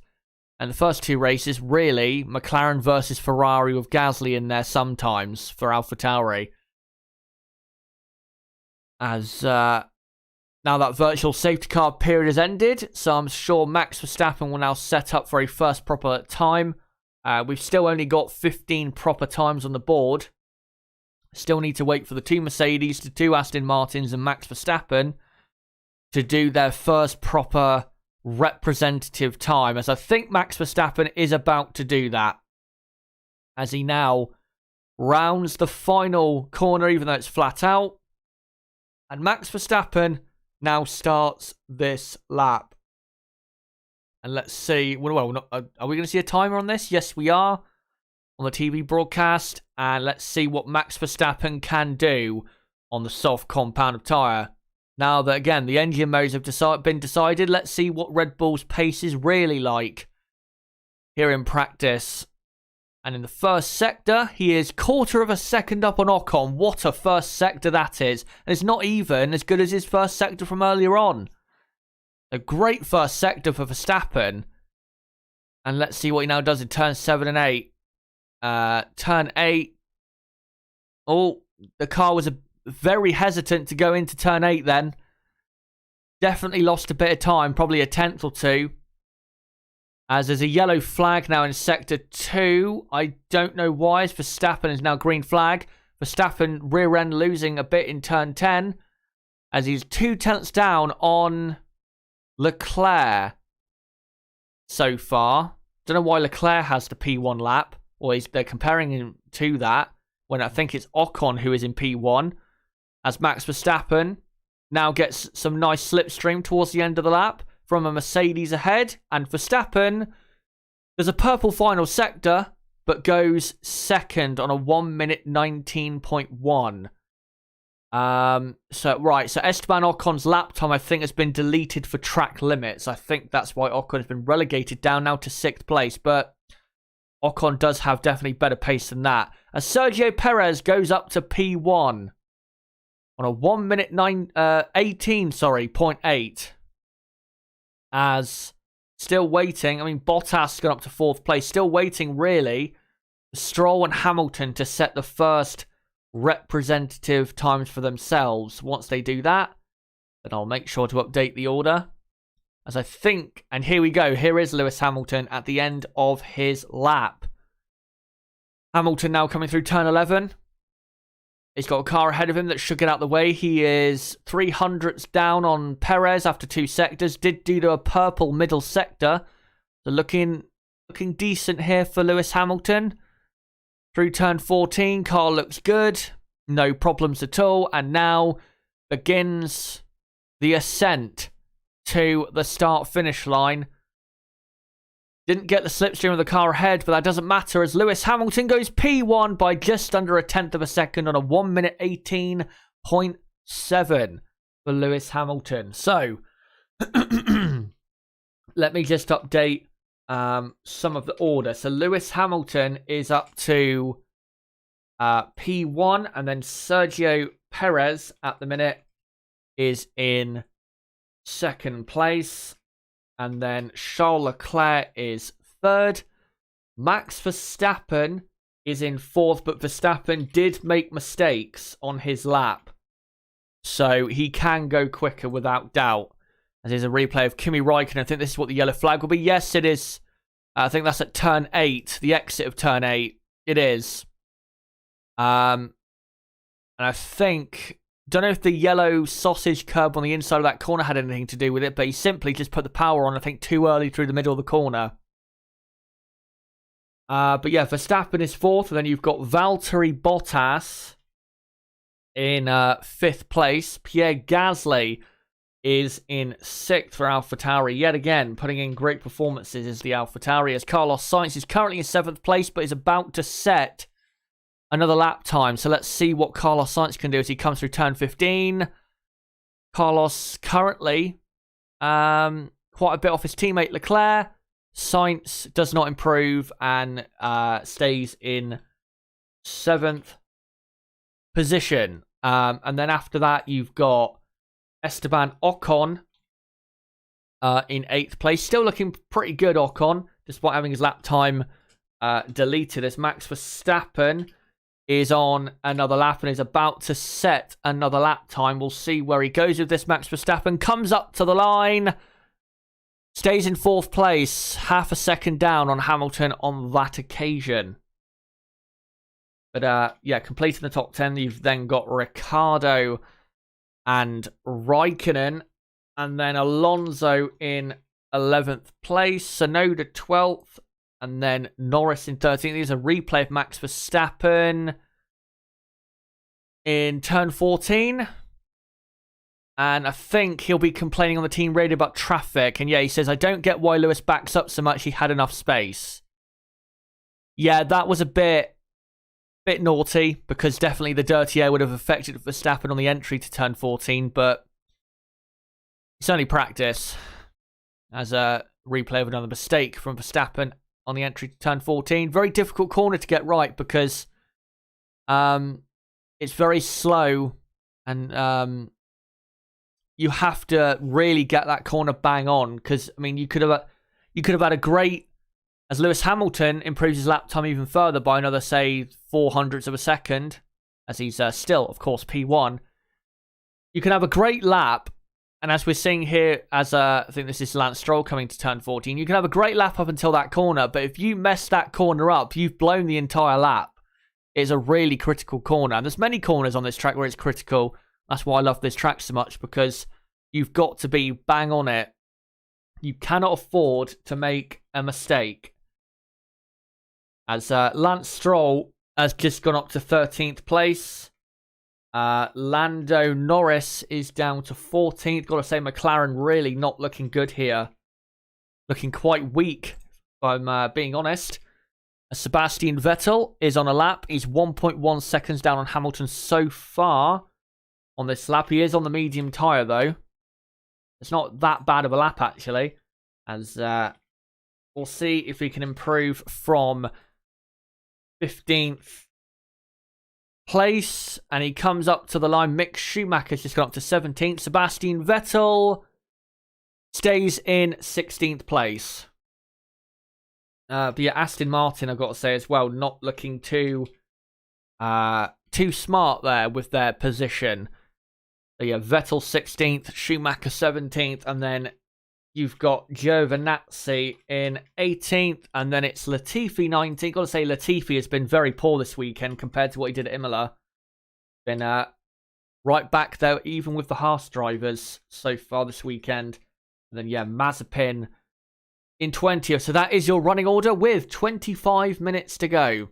and the first 2 races, really, McLaren versus Ferrari with Gasly in there sometimes for AlphaTauri. As now that virtual safety car period has ended, so I'm sure Max Verstappen will now set up for a first proper time. We've still only got 15 proper times on the board. Still need to wait for the 2 Mercedes, the 2 Aston Martins and Max Verstappen to do their first proper representative time, as I think Max Verstappen is about to do that. As he now rounds the final corner, even though it's flat out. And Max Verstappen now starts this lap. And let's see. Well, are we going to see a timer on this? Yes, we are. On the TV broadcast. And let's see what Max Verstappen can do on the soft compound of tyre. Now that, again, the engine modes have been decided, let's see what Red Bull's pace is really like here in practice. And in the first sector, he is 1/4 of a second up on Ocon. What a first sector that is. And it's not even as good as his first sector from earlier on. A great first sector for Verstappen. And let's see what he now does in turn 7 and 8. Turn 8. Oh, the car was very hesitant to go into turn 8 then. Definitely lost a bit of time, probably a 10th or 2. As there's a yellow flag now in sector 2. I don't know why. As Verstappen is now green flag. Verstappen rear end losing a bit in turn 10. As he's 2 tenths down on Leclerc so far. Don't know why Leclerc has the P1 lap. or they're comparing him to that, when I think it's Ocon who is in P1, as Max Verstappen now gets some nice slipstream towards the end of the lap from a Mercedes ahead, and Verstappen, there's a purple final sector, but goes second on a 1 minute 19.1. So Esteban Ocon's lap time, I think, has been deleted for track limits. I think that's why Ocon has been relegated down now to 6th place, but Ocon does have definitely better pace than that. As Sergio Perez goes up to P1 on a 1 minute 0.8. As still waiting, I mean, Bottas got up to 4th place, still waiting really for Stroll and Hamilton to set the first representative times for themselves. Once they do that, then I'll make sure to update the order. As I think, and here we go, here is Lewis Hamilton at the end of his lap. Hamilton now coming through turn 11. He's got a car ahead of him that should get out the way. He is 300ths down on Perez after 2 sectors. Did do to a purple middle sector. So looking decent here for Lewis Hamilton. Through turn 14, car looks good. No problems at all. And now begins the ascent to the start-finish line. Didn't get the slipstream of the car ahead, but that doesn't matter as Lewis Hamilton goes P1 by just under a tenth of a second on a 1 minute 18.7 for Lewis Hamilton. So, let me just update some of the order. So Lewis Hamilton is up to P1, and then Sergio Perez at the minute is in 2nd place. And then Charles Leclerc is 3rd. Max Verstappen is in 4th, but Verstappen did make mistakes on his lap. So he can go quicker without doubt. As there's a replay of Kimi Räikkönen. I think this is what the yellow flag will be. Yes, it is. I think that's at turn 8, the exit of turn 8. It is. And I think... Don't know if the yellow sausage curb on the inside of that corner had anything to do with it, but he simply just put the power on, I think, too early through the middle of the corner. But yeah, Verstappen is 4th, and then you've got Valtteri Bottas in 5th place. Pierre Gasly is in 6th for AlphaTauri. Yet again, putting in great performances is the AlphaTauri, as Carlos Sainz is currently in 7th place, but is about to set another lap time. So let's see what Carlos Sainz can do as he comes through turn 15. Carlos currently quite a bit off his teammate Leclerc. Sainz does not improve and stays in 7th position. And then after that, you've got Esteban Ocon in 8th place. Still looking pretty good, Ocon, despite having his lap time deleted, as Max Verstappen is on another lap and is about to set another lap time. We'll see where he goes with this. Max Verstappen comes up to the line, stays in 4th place, half a second down on Hamilton on that occasion. But yeah, completing the top 10, you've then got Ricciardo and Raikkonen, and then Alonso in 11th place, Tsunoda 12th, and then Norris in 13th. There's a replay of Max Verstappen in turn 14. And I think he'll be complaining on the team radio about traffic. And yeah, he says, I don't get why Lewis backs up so much. He had enough space. Yeah, that was a bit naughty, because definitely the dirty air would have affected Verstappen on the entry to turn 14. But it's only practice. As a replay of another mistake from Verstappen on the entry to turn 14. Very difficult corner to get right, because it's very slow, and you have to really get that corner bang on, because I mean you could have had a great, as Lewis Hamilton improves his lap time even further by another, say, 0.04 of a second, as he's still, of course, P1. You can have a great lap. And as we're seeing here, as I think this is Lance Stroll coming to turn 14, you can have a great lap up until that corner, but if you mess that corner up, you've blown the entire lap. It's a really critical corner. And there's many corners on this track where it's critical. That's why I love this track so much, because you've got to be bang on it. You cannot afford to make a mistake. As Lance Stroll has just gone up to 13th place. Lando Norris is down to 14th. Got to say, McLaren really not looking good here. Looking quite weak, if I'm being honest. Sebastian Vettel is on a lap. He's 1.1 seconds down on Hamilton so far on this lap. He is on the medium tyre, though. It's not that bad of a lap, actually. As we'll see if he can improve from 15th place, and he comes up to the line. Mick Schumacher's just gone up to 17th. Sebastian Vettel stays in 16th place. But yeah, Aston Martin, I've got to say as well, not looking too smart there with their position. So yeah, Vettel 16th, Schumacher 17th, and then you've got Giovinazzi in 18th, and then it's Latifi 19th. Got to say, Latifi has been very poor this weekend compared to what he did at Imola. Been right back there, even with the Haas drivers so far this weekend. And then, yeah, Mazepin in 20th. So that is your running order with 25 minutes to go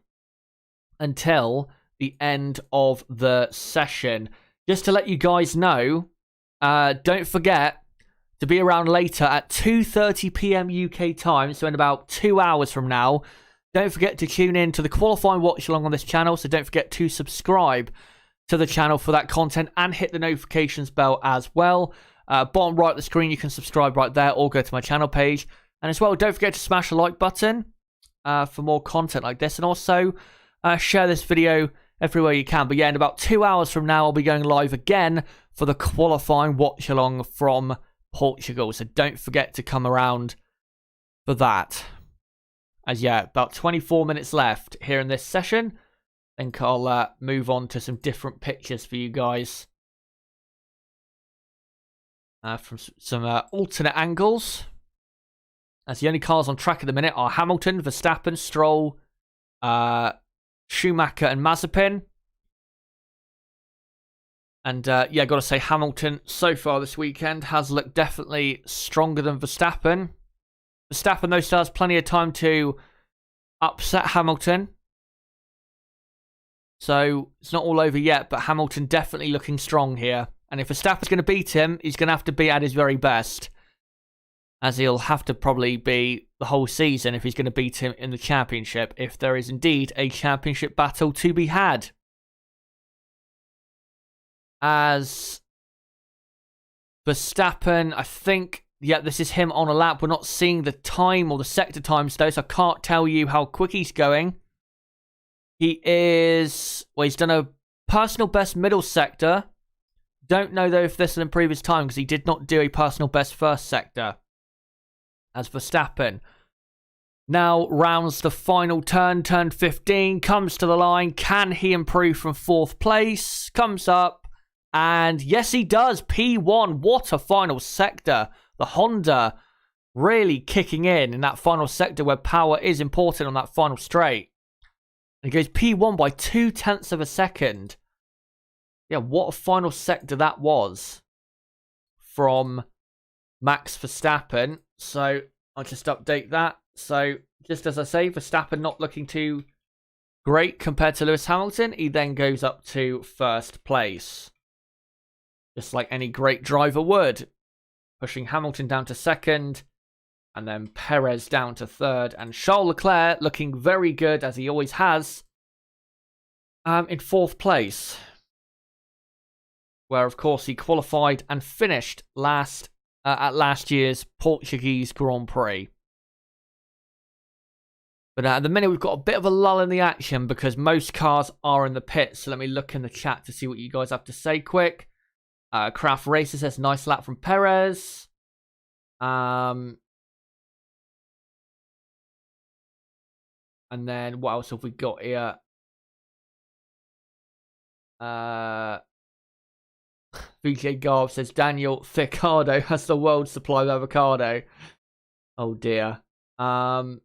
until the end of the session. Just to let you guys know, don't forget to be around later at 2:30 p.m. UK time, so in about 2 hours from now. Don't forget to tune in to the qualifying watch along on this channel, so don't forget to subscribe to the channel for that content and hit the notifications bell as well. Bottom right of the screen, you can subscribe right there or go to my channel page. And as well, don't forget to smash the like button for more content like this, and also share this video everywhere you can. But yeah, in about 2 hours from now, I'll be going live again for the qualifying watch along from Portugal, so don't forget to come around for that. As yeah, about 24 minutes left here in this session. I think I'll move on to some different pictures for you guys from some alternate angles. As the only cars on track at the minute are Hamilton, Verstappen, Stroll, Schumacher and Mazepin. And yeah, got to say, Hamilton so far this weekend has looked definitely stronger than Verstappen. Verstappen, though, still has plenty of time to upset Hamilton. So it's not all over yet, but Hamilton definitely looking strong here. And if Verstappen's going to beat him, he's going to have to be at his very best. As he'll have to probably be the whole season if he's going to beat him in the championship, if there is indeed a championship battle to be had. As Verstappen, I think, yeah, this is him on a lap. We're not seeing the time or the sector times though, so I can't tell you how quick he's going. He is, well, he's done a personal best middle sector. Don't know though if this will improve his time because he did not do a personal best first sector. As Verstappen now rounds the final turn, turn 15, comes to the line. Can he improve from 4th place? Comes up. And yes, he does. P1. What a final sector. The Honda really kicking in that final sector where power is important on that final straight. And he goes P1 by 0.2 of a second. Yeah, what a final sector that was from Max Verstappen. So I'll just update that. So just as I say, Verstappen not looking too great compared to Lewis Hamilton. He then goes up to 1st place. Just like any great driver would. Pushing Hamilton down to 2nd. And then Perez down to 3rd. And Charles Leclerc looking very good, as he always has, in 4th place. Where, of course, he qualified and finished last at last year's Portuguese Grand Prix. But at the minute, we've got a bit of a lull in the action because most cars are in the pits. So let me look in the chat to see what you guys have to say quick. Craft Racer says, nice lap from Perez. And then what else have we got here? VJ Garb says, Daniel Ricciardo has the world's supply of avocado. Oh dear. Michael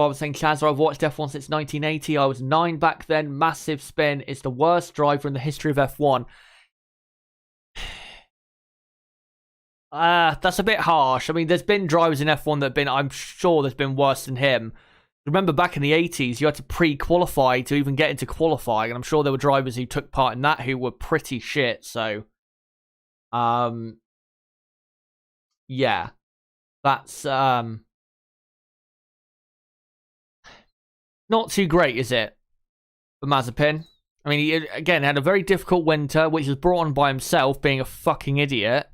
was saying, Chaz, I've watched F1 since 1980. I was 9 back then. Massive spin. Is the worst driver in the history of F1. That's a bit harsh. I mean, there's been drivers in F1 that have been, I'm sure there's been worse than him. remember back in the 80s, you had to pre-qualify to even get into qualifying, and I'm sure there were drivers who took part in that who were pretty shit. So, yeah, that's not too great, is it, for Mazepin? I mean, he, again, had a very difficult winter, which was brought on by himself being a fucking idiot.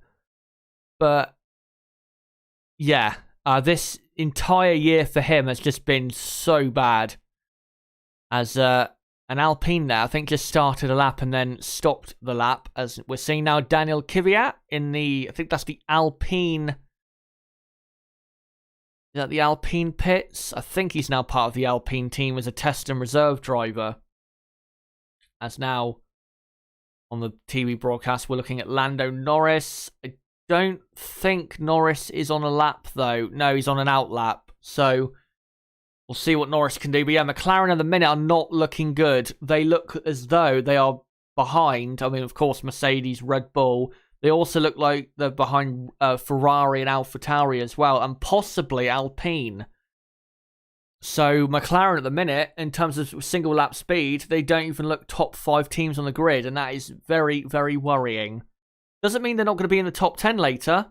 But, yeah, this entire year for him has just been so bad. As an Alpine there, I think, just started a lap and then stopped the lap. As we're seeing now Daniel Kvyat in the, I think that's the Alpine. Is that the Alpine pits? I think he's now part of the Alpine team as a test and reserve driver. As now, on the TV broadcast, we're looking at Lando Norris. I don't think Norris is on a lap, though. No, he's on an out lap. So, we'll see what Norris can do. But yeah, McLaren at the minute are not looking good. They look as though they are behind. I mean, of course, Mercedes, Red Bull. They also look like they're behind Ferrari and AlphaTauri as well. And possibly Alpine. So McLaren at the minute, in terms of single lap speed, they don't even look top 5 teams on the grid. And that is very, very worrying. Doesn't mean they're not going to be in the top 10 later.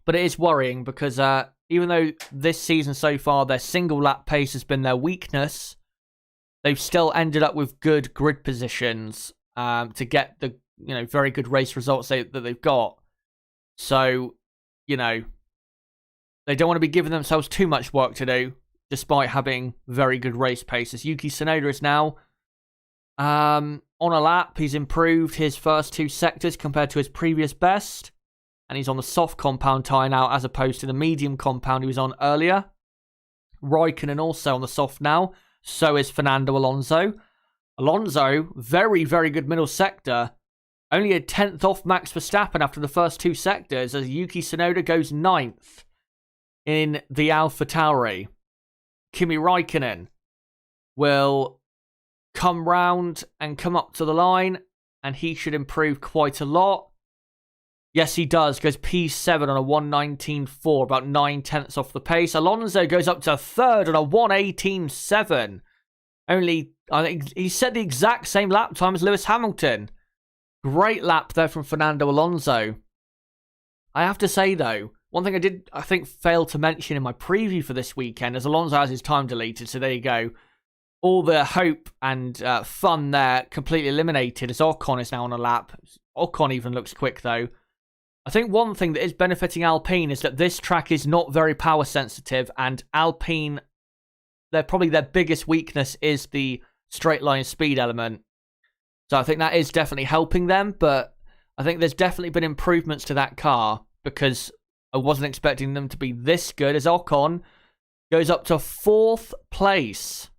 But it is worrying because even though this season so far, their single lap pace has been their weakness, they've still ended up with good grid positions to get the very good race results that they've got. So, they don't want to be giving themselves too much work to do, despite having very good race paces. Yuki Tsunoda is now on a lap. He's improved his first 2 sectors compared to his previous best. And he's on the soft compound tyre now as opposed to the medium compound he was on earlier. Raikkonen also on the soft now. So is Fernando Alonso. Alonso, very, very good middle sector. Only a 10th off Max Verstappen after the first 2 sectors as Yuki Tsunoda goes 9th in the AlphaTauri. Kimi Raikkonen will come round and come up to the line, and he should improve quite a lot. Yes, he does. Goes P7 on a 1:19.4, about 9/10 off the pace. Alonso goes up to 3rd on a 1:18.7. Only, I think he set the exact same lap time as Lewis Hamilton. Great lap there from Fernando Alonso. I have to say, though, one thing I think, fail to mention in my preview for this weekend is Alonso has his time deleted, so there you go. All the hope and fun there completely eliminated as Ocon is now on a lap. Ocon even looks quick, though. I think one thing that is benefiting Alpine is that this track is not very power sensitive, and Alpine, probably their biggest weakness is the straight line speed element. So I think that is definitely helping them, but I think there's definitely been improvements to that car because I wasn't expecting them to be this good as Ocon goes up to 4th place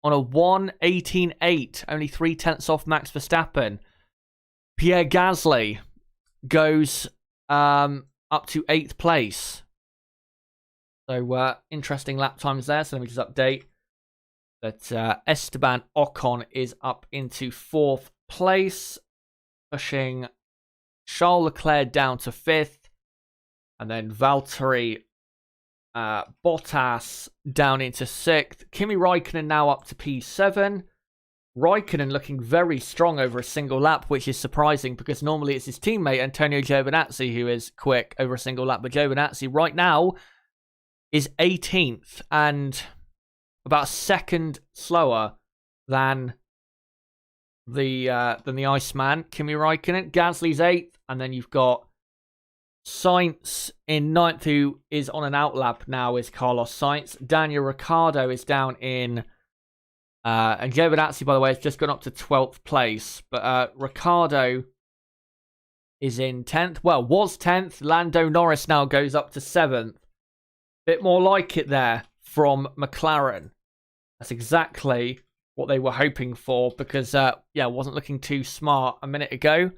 on a 1:18.8, only 3/10 off Max Verstappen. Pierre Gasly goes up to 8th place. So interesting lap times there. So let me just update that Esteban Ocon is up into 4th place, pushing Charles Leclerc down to 5th, and then Valtteri Bottas down into 6th. Kimi Raikkonen now up to P7. Raikkonen looking very strong over a single lap, which is surprising because normally it's his teammate Antonio Giovinazzi who is quick over a single lap. But Giovinazzi right now is 18th and about a second slower than the Iceman, Kimi Raikkonen. Gasly's 8th, and then you've got Sainz in 9th, who is on an out lap now, is Carlos Sainz. Daniel Ricciardo is down in... and Giovinazzi, by the way, has just gone up to 12th place. But Ricciardo is in 10th. Well, was 10th. Lando Norris now goes up to 7th. Bit more like it there from McLaren. That's exactly what they were hoping for because, wasn't looking too smart a minute ago.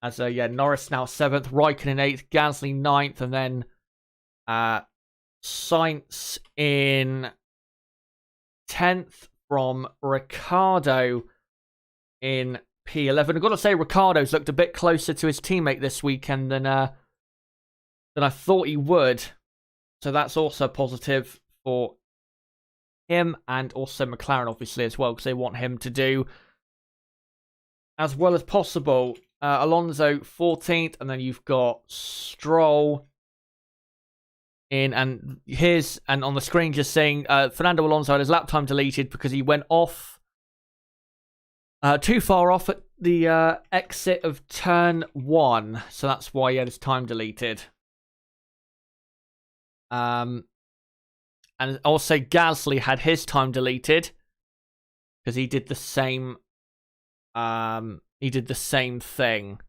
As, Norris now 7th, Raikkonen 8th, Gasly 9th, and then Sainz in 10th from Ricciardo in P11. I've got to say, Ricciardo's looked a bit closer to his teammate this weekend than I thought he would. So that's also positive for him and also McLaren, obviously, as well, because they want him to do as well as possible. Alonso 14th, and then you've got Stroll in, and on the screen just saying Fernando Alonso had his lap time deleted because he went off too far off at the exit of turn 1, so that's why he had his time deleted. And also Gasly had his time deleted because he did the same. He did the same thing.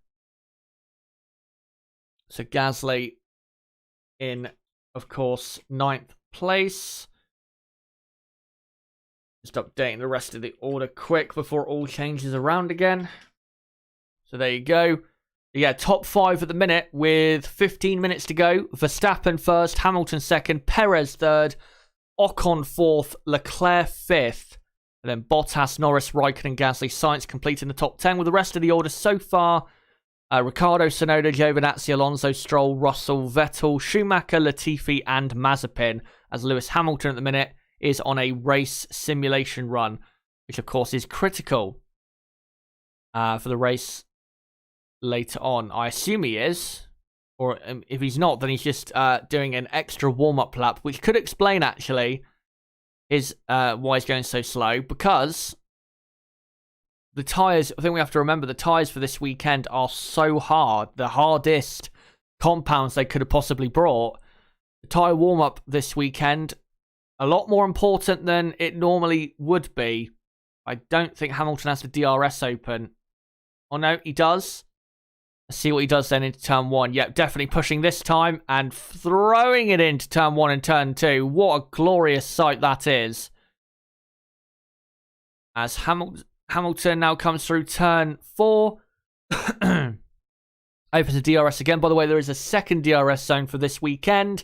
So Gasly in, of course, 9th place. Just updating the rest of the order quick before it all changes around again. So there you go. Yeah, top 5 at the minute with 15 minutes to go. Verstappen first, Hamilton second, Perez third, Ocon 4th, Leclerc 5th. And then Bottas, Norris, Raikkonen, Gasly, Sainz completing the top 10 with the rest of the order so far. Ricciardo, Tsunoda, Giovinazzi, Alonso, Stroll, Russell, Vettel, Schumacher, Latifi, and Mazepin. As Lewis Hamilton at the minute is on a race simulation run, which of course is critical for the race later on. I assume he is. Or if he's not, then he's just doing an extra warm-up lap, which could explain actually is why he's going so slow, because the tyres, I think we have to remember, the tyres for this weekend are so hard, the hardest compounds they could have possibly brought. The tyre warm-up this weekend, a lot more important than it normally would be. I don't think Hamilton has the DRS open. Oh no, he does. Let's see what he does then into turn 1. Yep, definitely pushing this time and throwing it into turn 1 and turn 2. What a glorious sight that is. As Hamilton now comes through turn 4. Opens the DRS again. By the way, there is a second DRS zone for this weekend.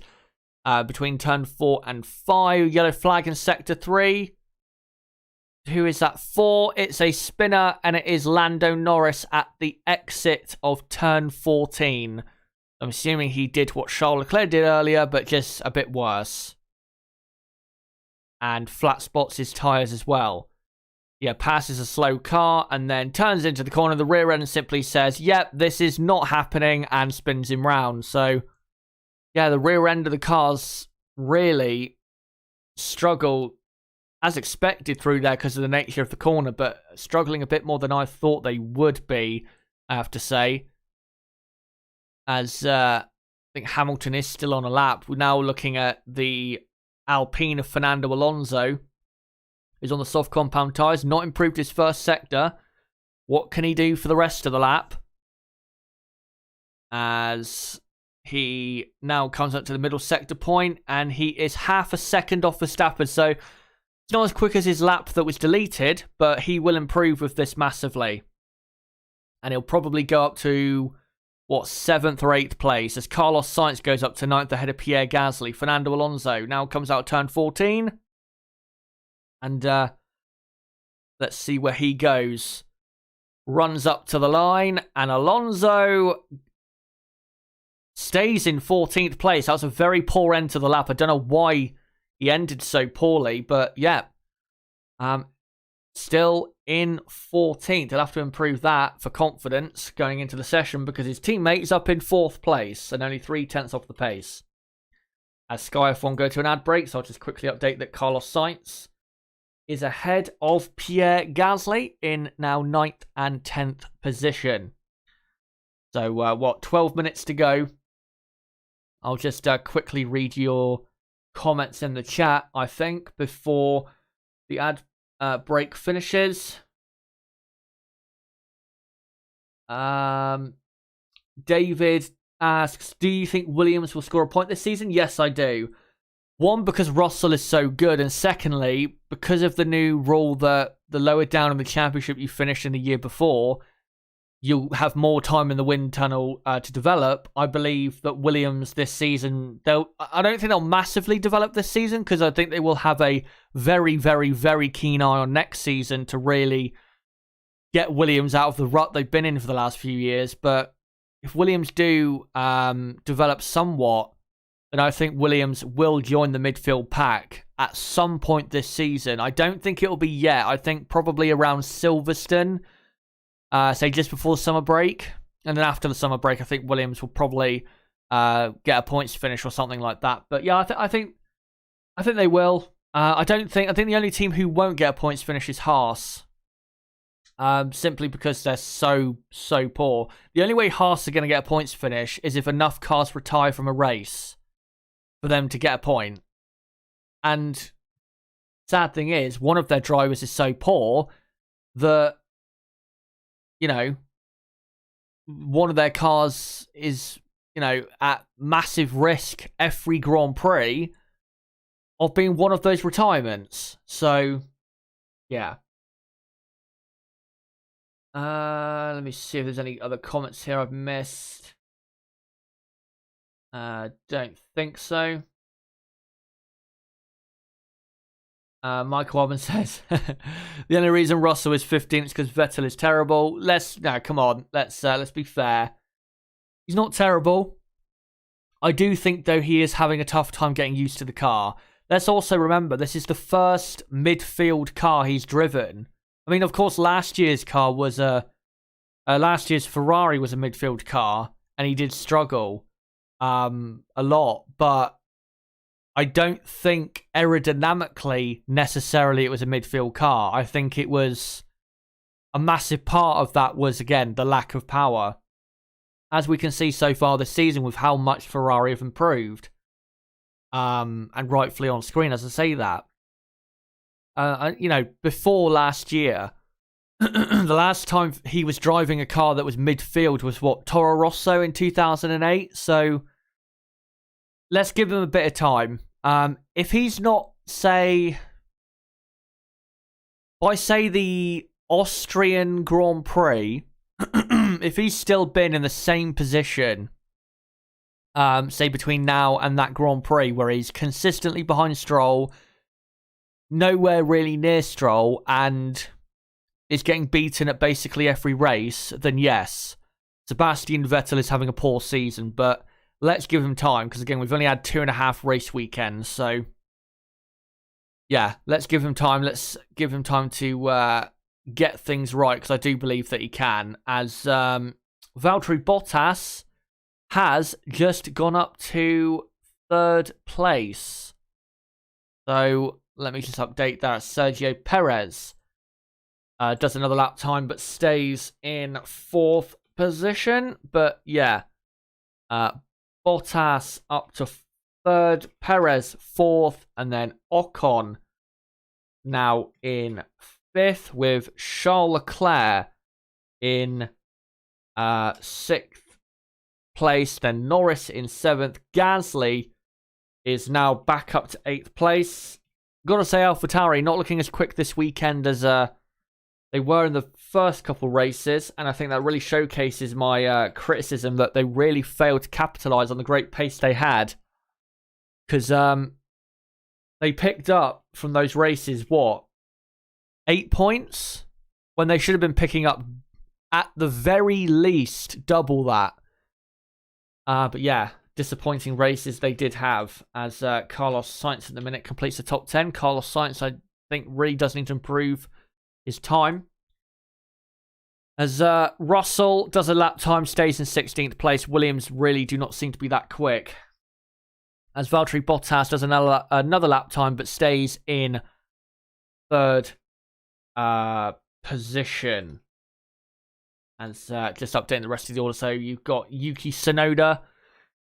Between turn 4 and 5. Yellow flag in sector 3. Who is that for? It's a spinner, and it is Lando Norris at the exit of turn 14. I'm assuming he did what Charles Leclerc did earlier, but just a bit worse. And flat spots his tyres as well. Yeah, passes a slow car, and then turns into the corner of the rear end and simply says, yep, this is not happening, and spins him round. So, yeah, the rear end of the cars really struggle as expected through there because of the nature of the corner, but struggling a bit more than I thought they would be, I have to say. As I think Hamilton is still on a lap. We're now looking at the Alpine of Fernando Alonso. He's on the soft compound tyres, not improved his first sector. What can he do for the rest of the lap? As he now comes up to the middle sector point, and he is half a second off Verstappen, so it's not as quick as his lap that was deleted, but he will improve with this massively. And he'll probably go up to, 7th or 8th place, as Carlos Sainz goes up to 9th ahead of Pierre Gasly. Fernando Alonso now comes out turn 14. And let's see where he goes. Runs up to the line, and Alonso stays in 14th place. That was a very poor end to the lap. I don't know why he ended so poorly, but yeah. Still in 14th. He'll have to improve that for confidence going into the session because his teammate's up in 4th place and only 3/10 off the pace. As Sky F1 go to an ad break, so I'll just quickly update that Carlos Sainz is ahead of Pierre Gasly in now 9th and 10th position. So, 12 minutes to go. I'll just quickly read your comments in the chat, I think, before the ad break finishes. David asks, do you think Williams will score a point this season? Yes, I do. One, because Russell is so good, and secondly, because of the new rule that the lower down in the championship you finished in the year before, you'll have more time in the wind tunnel to develop. I believe that Williams this season, I don't think they'll massively develop this season because I think they will have a very, very, very keen eye on next season to really get Williams out of the rut they've been in for the last few years. But if Williams do develop somewhat, then I think Williams will join the midfield pack at some point this season. I don't think it'll be yet. I think probably around Silverstone, say just before summer break. And then after the summer break, I think Williams will probably get a points finish or something like that. But yeah, I think they will. I think the only team who won't get a points finish is Haas. Simply because they're so poor. The only way Haas are going to get a points finish is if enough cars retire from a race for them to get a point. And sad thing is, one of their drivers is so poor that, you know, one of their cars is, you know, at massive risk every Grand Prix of being one of those retirements. So, yeah. Let me see if there's any other comments here I've missed. Don't think so. Michael Robin says the only reason Russell is 15th is because Vettel is terrible. Come on. Let's be fair. He's not terrible. I do think though he is having a tough time getting used to the car. Let's also remember this is the first midfield car he's driven. I mean, of course, last year's Ferrari was a midfield car, and he did struggle a lot. But I don't think aerodynamically necessarily it was a midfield car. I think it was a massive part of that was, again, the lack of power. As we can see so far this season with how much Ferrari have improved. And rightfully on screen as I say that. You know, before last year, the last time he was driving a car that was midfield was Toro Rosso in 2008. So let's give him a bit of time. If he's not, say the Austrian Grand Prix, if he's still been in the same position, say between now and that Grand Prix where he's consistently behind Stroll, nowhere really near Stroll, and is getting beaten at basically every race, then yes, Sebastian Vettel is having a poor season, but let's give him time, because again, we've only had 2.5 race weekends, so yeah, let's give him time. Let's give him time to get things right, because I do believe that he can, as Valtteri Bottas has just gone up to 3rd place. So let me just update that. Sergio Perez does another lap time, but stays in 4th position. But yeah, Bottas up to 3rd, Perez 4th, and then Ocon now in 5th, with Charles Leclerc in 6th place, then Norris in 7th. Gasly is now back up to 8th place. Gotta say, AlphaTauri not looking as quick this weekend as they were in the first couple races, and I think that really showcases my criticism that they really failed to capitalise on the great pace they had, because they picked up from those races 8 points when they should have been picking up at the very least double that. But yeah, disappointing races they did have, as Carlos Sainz at the minute completes the top 10. Carlos Sainz, I think, really does need to improve his time. As Russell does a lap time, stays in 16th place. Williams really do not seem to be that quick. As Valtteri Bottas does another lap time, but stays in 3rd position. And just updating the rest of the order. So you've got Yuki Tsunoda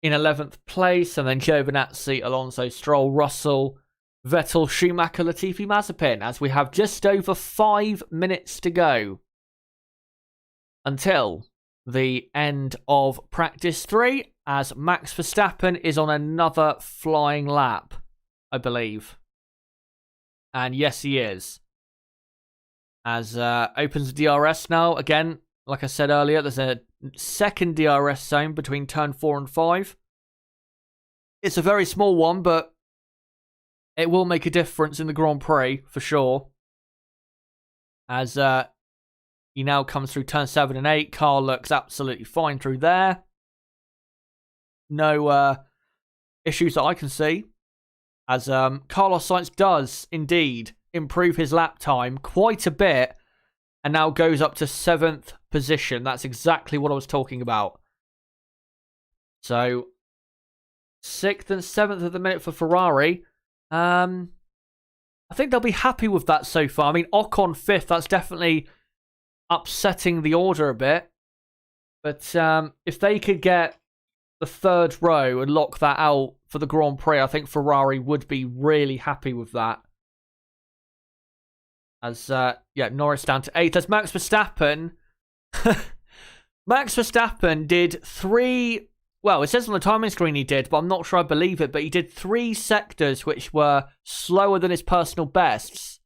in 11th place, and then Giovinazzi, Alonso, Stroll, Russell, Vettel, Schumacher, Latifi, Mazepin, as we have just over 5 minutes to go until the end of practice 3, as Max Verstappen is on another flying lap, I believe. And yes, he is. As opens the DRS now. Again, like I said earlier, there's a second DRS zone between turn 4 and 5. It's a very small one, but it will make a difference in the Grand Prix, for sure. As he now comes through turn 7 and 8. Car looks absolutely fine through there. No issues that I can see. as Carlos Sainz does indeed improve his lap time quite a bit and now goes up to 7th position. That's exactly what I was talking about. So 6th and 7th at the minute for Ferrari. I think they'll be happy with that so far. I mean, Ocon 5th, that's definitely upsetting the order a bit. But if they could get the 3rd row and lock that out for the Grand Prix, I think Ferrari would be really happy with that. As, Norris down to 8th. As Max Verstappen. Max Verstappen did 3... Well, it says on the timing screen he did, but I'm not sure I believe it. But he did 3 sectors which were slower than his personal bests,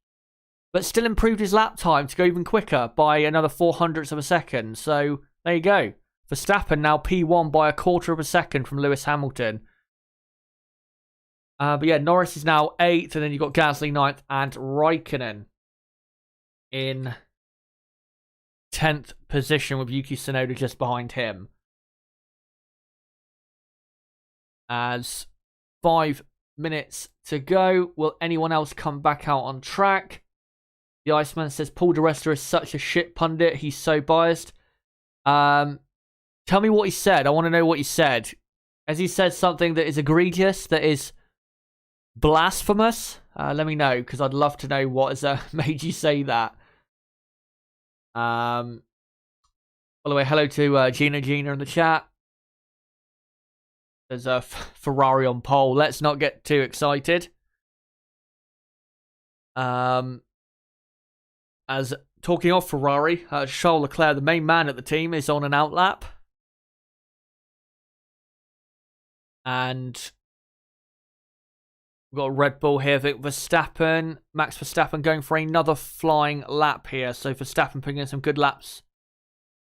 but still improved his lap time to go even quicker by another 0.04 of a second. So there you go. Verstappen now P1 by 1/4 of a second from Lewis Hamilton. But yeah, Norris is now 8th, and then you've got Gasly 9th and Raikkonen in 10th position with Yuki Tsunoda just behind him. As 5 minutes to go, will anyone else come back out on track? The Iceman says Paul di Resta is such a shit pundit. He's so biased. Tell me what he said. I want to know what he said. Has he said something that is egregious, that is blasphemous? Let me know, because I'd love to know what has made you say that. By the way, hello to Gina in the chat. There's a Ferrari on pole. Let's not get too excited. As talking of Ferrari, Charles Leclerc, the main man at the team, is on an outlap. And we've got Red Bull here. Max Verstappen going for another flying lap here. So Verstappen putting in some good laps.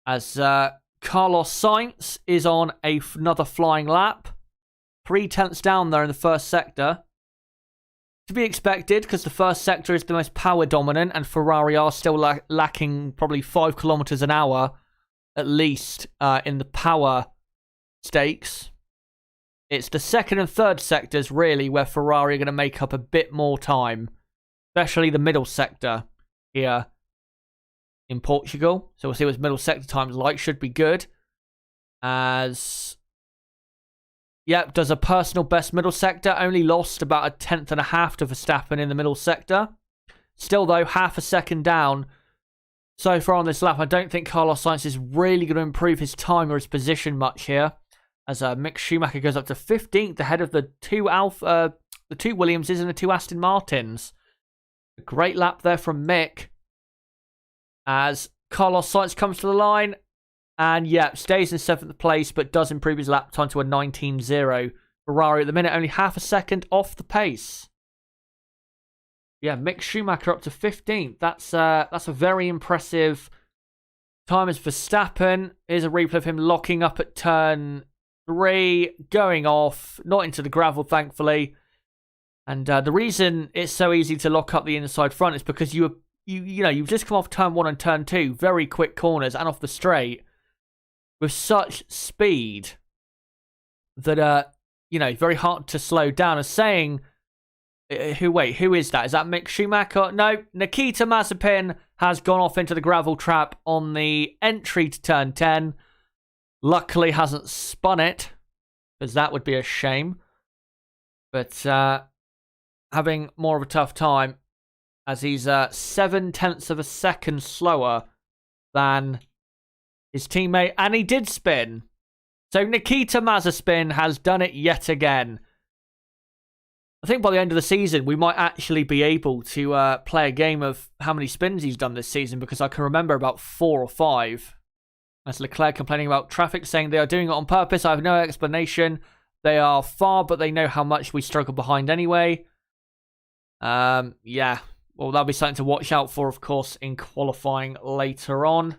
As Carlos Sainz is on another flying lap. 0.3 down there in the first sector. To be expected, because the first sector is the most power dominant, and Ferrari are still lacking probably 5 kilometers an hour, at least, in the power stakes. It's the second and third sectors, really, where Ferrari are going to make up a bit more time. Especially the middle sector here in Portugal. So we'll see what middle sector time's like. Should be good. As... Yep, does a personal best middle sector. Only lost about 1/10 and a half to Verstappen in the middle sector. Still, though, 0.5 seconds down so far on this lap. I don't think Carlos Sainz is really going to improve his time or his position much here. As Mick Schumacher goes up to 15th ahead of the two Williamses and the 2 Aston Martins. A great lap there from Mick. As Carlos Sainz comes to the line. And yeah, stays in 7th place, but does improve his lap time to a 19.0. Ferrari at the minute only 0.5 seconds off the pace. Yeah, Mick Schumacher up to 15th. That's a very impressive time as Verstappen. Here's a replay of him locking up at turn 3, going off, not into the gravel, thankfully. And the reason it's so easy to lock up the inside front is because you've just come off turn 1 and turn 2, very quick corners, and off the straight with such speed that very hard to slow down. As saying, who is that? Is that Mick Schumacher? No, Nikita Mazepin has gone off into the gravel trap on the entry to turn 10. Luckily hasn't spun it, because that would be a shame. But having more of a tough time, as he's 0.7 of a second slower than his teammate, and he did spin. So Nikita Mazepin has done it yet again. I think by the end of the season, we might actually be able to play a game of how many spins he's done this season, because I can remember about 4 or 5. As Leclerc complaining about traffic, saying they are doing it on purpose. I have no explanation. They are far, but they know how much we struggle behind anyway. Yeah. Well, that'll be something to watch out for, of course, in qualifying later on.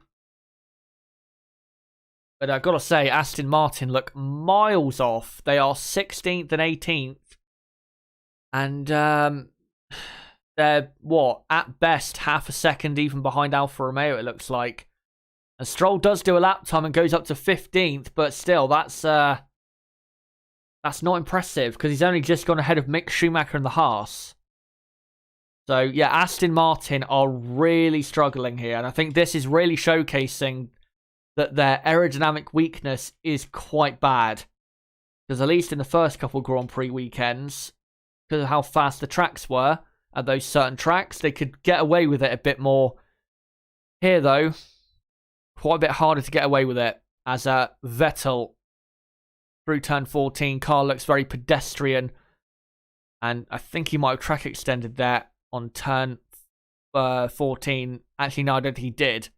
But I've got to say, Aston Martin look miles off. They are 16th and 18th. And they're, at best, 0.5 second even behind Alfa Romeo, it looks like. And Stroll does do a lap time and goes up to 15th, but still, that's that's not impressive because he's only just gone ahead of Mick Schumacher and the Haas. So, yeah, Aston Martin are really struggling here. And I think this is really showcasing that their aerodynamic weakness is quite bad. Because at least in the first couple Grand Prix weekends, because of how fast the tracks were at those certain tracks, they could get away with it a bit more. Here, though, quite a bit harder to get away with it. As Vettel, through turn 14, car looks very pedestrian. And I think he might have track extended there on turn 14. Actually, no, I don't think he did.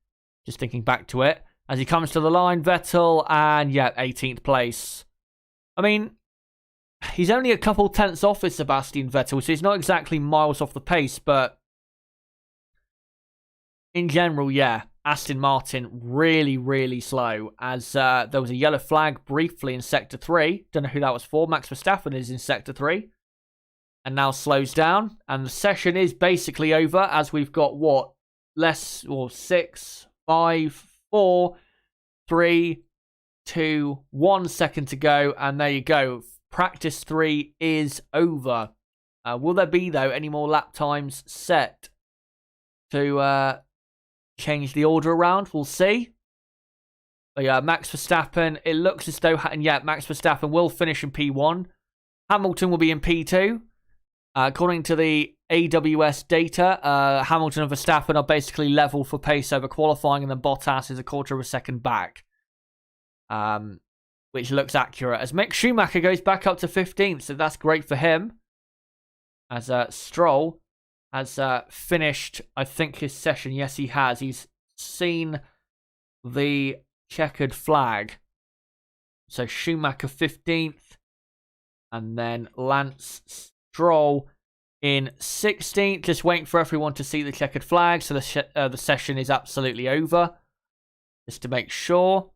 Just thinking back to it. As he comes to the line, Vettel, and yeah, 18th place. I mean, he's only a couple tenths off with Sebastian Vettel, so he's not exactly miles off the pace, but in general, yeah, Aston Martin really, really slow. As there was a yellow flag briefly in Sector 3. Don't know who that was for. Max Verstappen is in Sector 3. And now slows down. And the session is basically over as we've got, what, less, or 6, 5, 4, 3, 2, 1 second to go. And there you go. Practice 3 is over. Will there be, though, any more lap times set to change the order around? We'll see. But yeah, Max Verstappen, it looks as though, and yeah, Max Verstappen will finish in P1. Hamilton will be in P2. According to the AWS data, Hamilton and Verstappen are basically level for pace over qualifying, and then Bottas is a quarter of a second back. Which looks accurate. As Mick Schumacher goes back up to 15th, so that's great for him. As Stroll has finished, I think, his session. Yes, he has. He's seen the checkered flag. So Schumacher 15th, and then Lance Stroll in 16th. Just waiting for everyone to see the checkered flag, so the session is absolutely over. Just to make sure.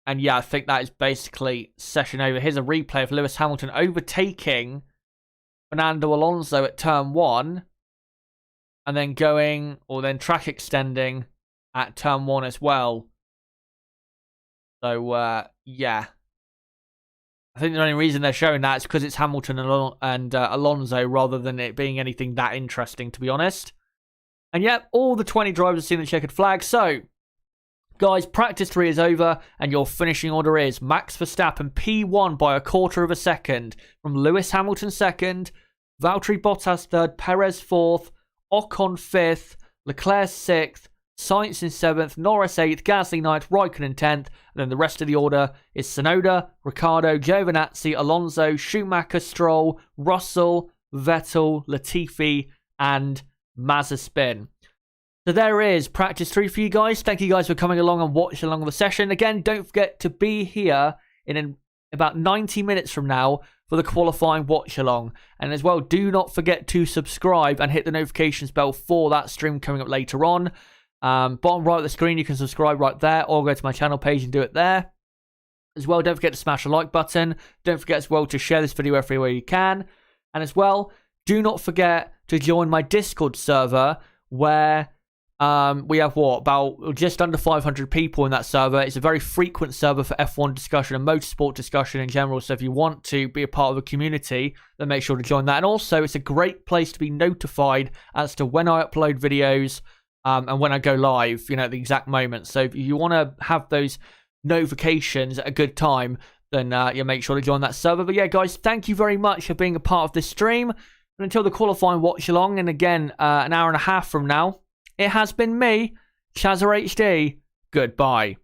And yeah, I think that is basically session over. Here's a replay of Lewis Hamilton overtaking Fernando Alonso at turn 1. And then going, or then track extending at turn 1 as well. So, yeah. I think the only reason they're showing that is because it's Hamilton and Alonso rather than it being anything that interesting, to be honest. And yep, all the 20 drivers have seen the checkered flag. So, guys, practice 3 is over, and your finishing order is Max Verstappen P1 by a quarter of a second, from Lewis Hamilton 2nd, Valtteri Bottas 3rd, Perez 4th, Ocon 5th, Leclerc 6th, Sainz in 7th, Norris 8th, Gasly 9th, Raikkonen 10th, and then the rest of the order is Tsunoda, Ricciardo, Giovinazzi, Alonso, Schumacher, Stroll, Russell, Vettel, Latifi, and Mazepin. So there is practice 3 for you guys. Thank you guys for coming along and watching along the session. Again, don't forget to be here in about 90 minutes from now for the qualifying watch along. And as well, do not forget to subscribe and hit the notifications bell for that stream coming up later on. Bottom right of the screen, you can subscribe right there, or go to my channel page and do it there. As well, don't forget to smash the like button. Don't forget as well to share this video everywhere you can. And as well, do not forget to join my Discord server, where we have about just under 500 people in that server. It's a very frequent server for F1 discussion and motorsport discussion in general. So if you want to be a part of a community, then make sure to join that. And also, it's a great place to be notified as to when I upload videos and when I go live, at the exact moment. So if you want to have those notifications at a good time, then make sure to join that server. But yeah, guys, thank you very much for being a part of this stream. And until the qualifying watch along, and again, an hour and a half from now, it has been me, Chazza HD. Goodbye.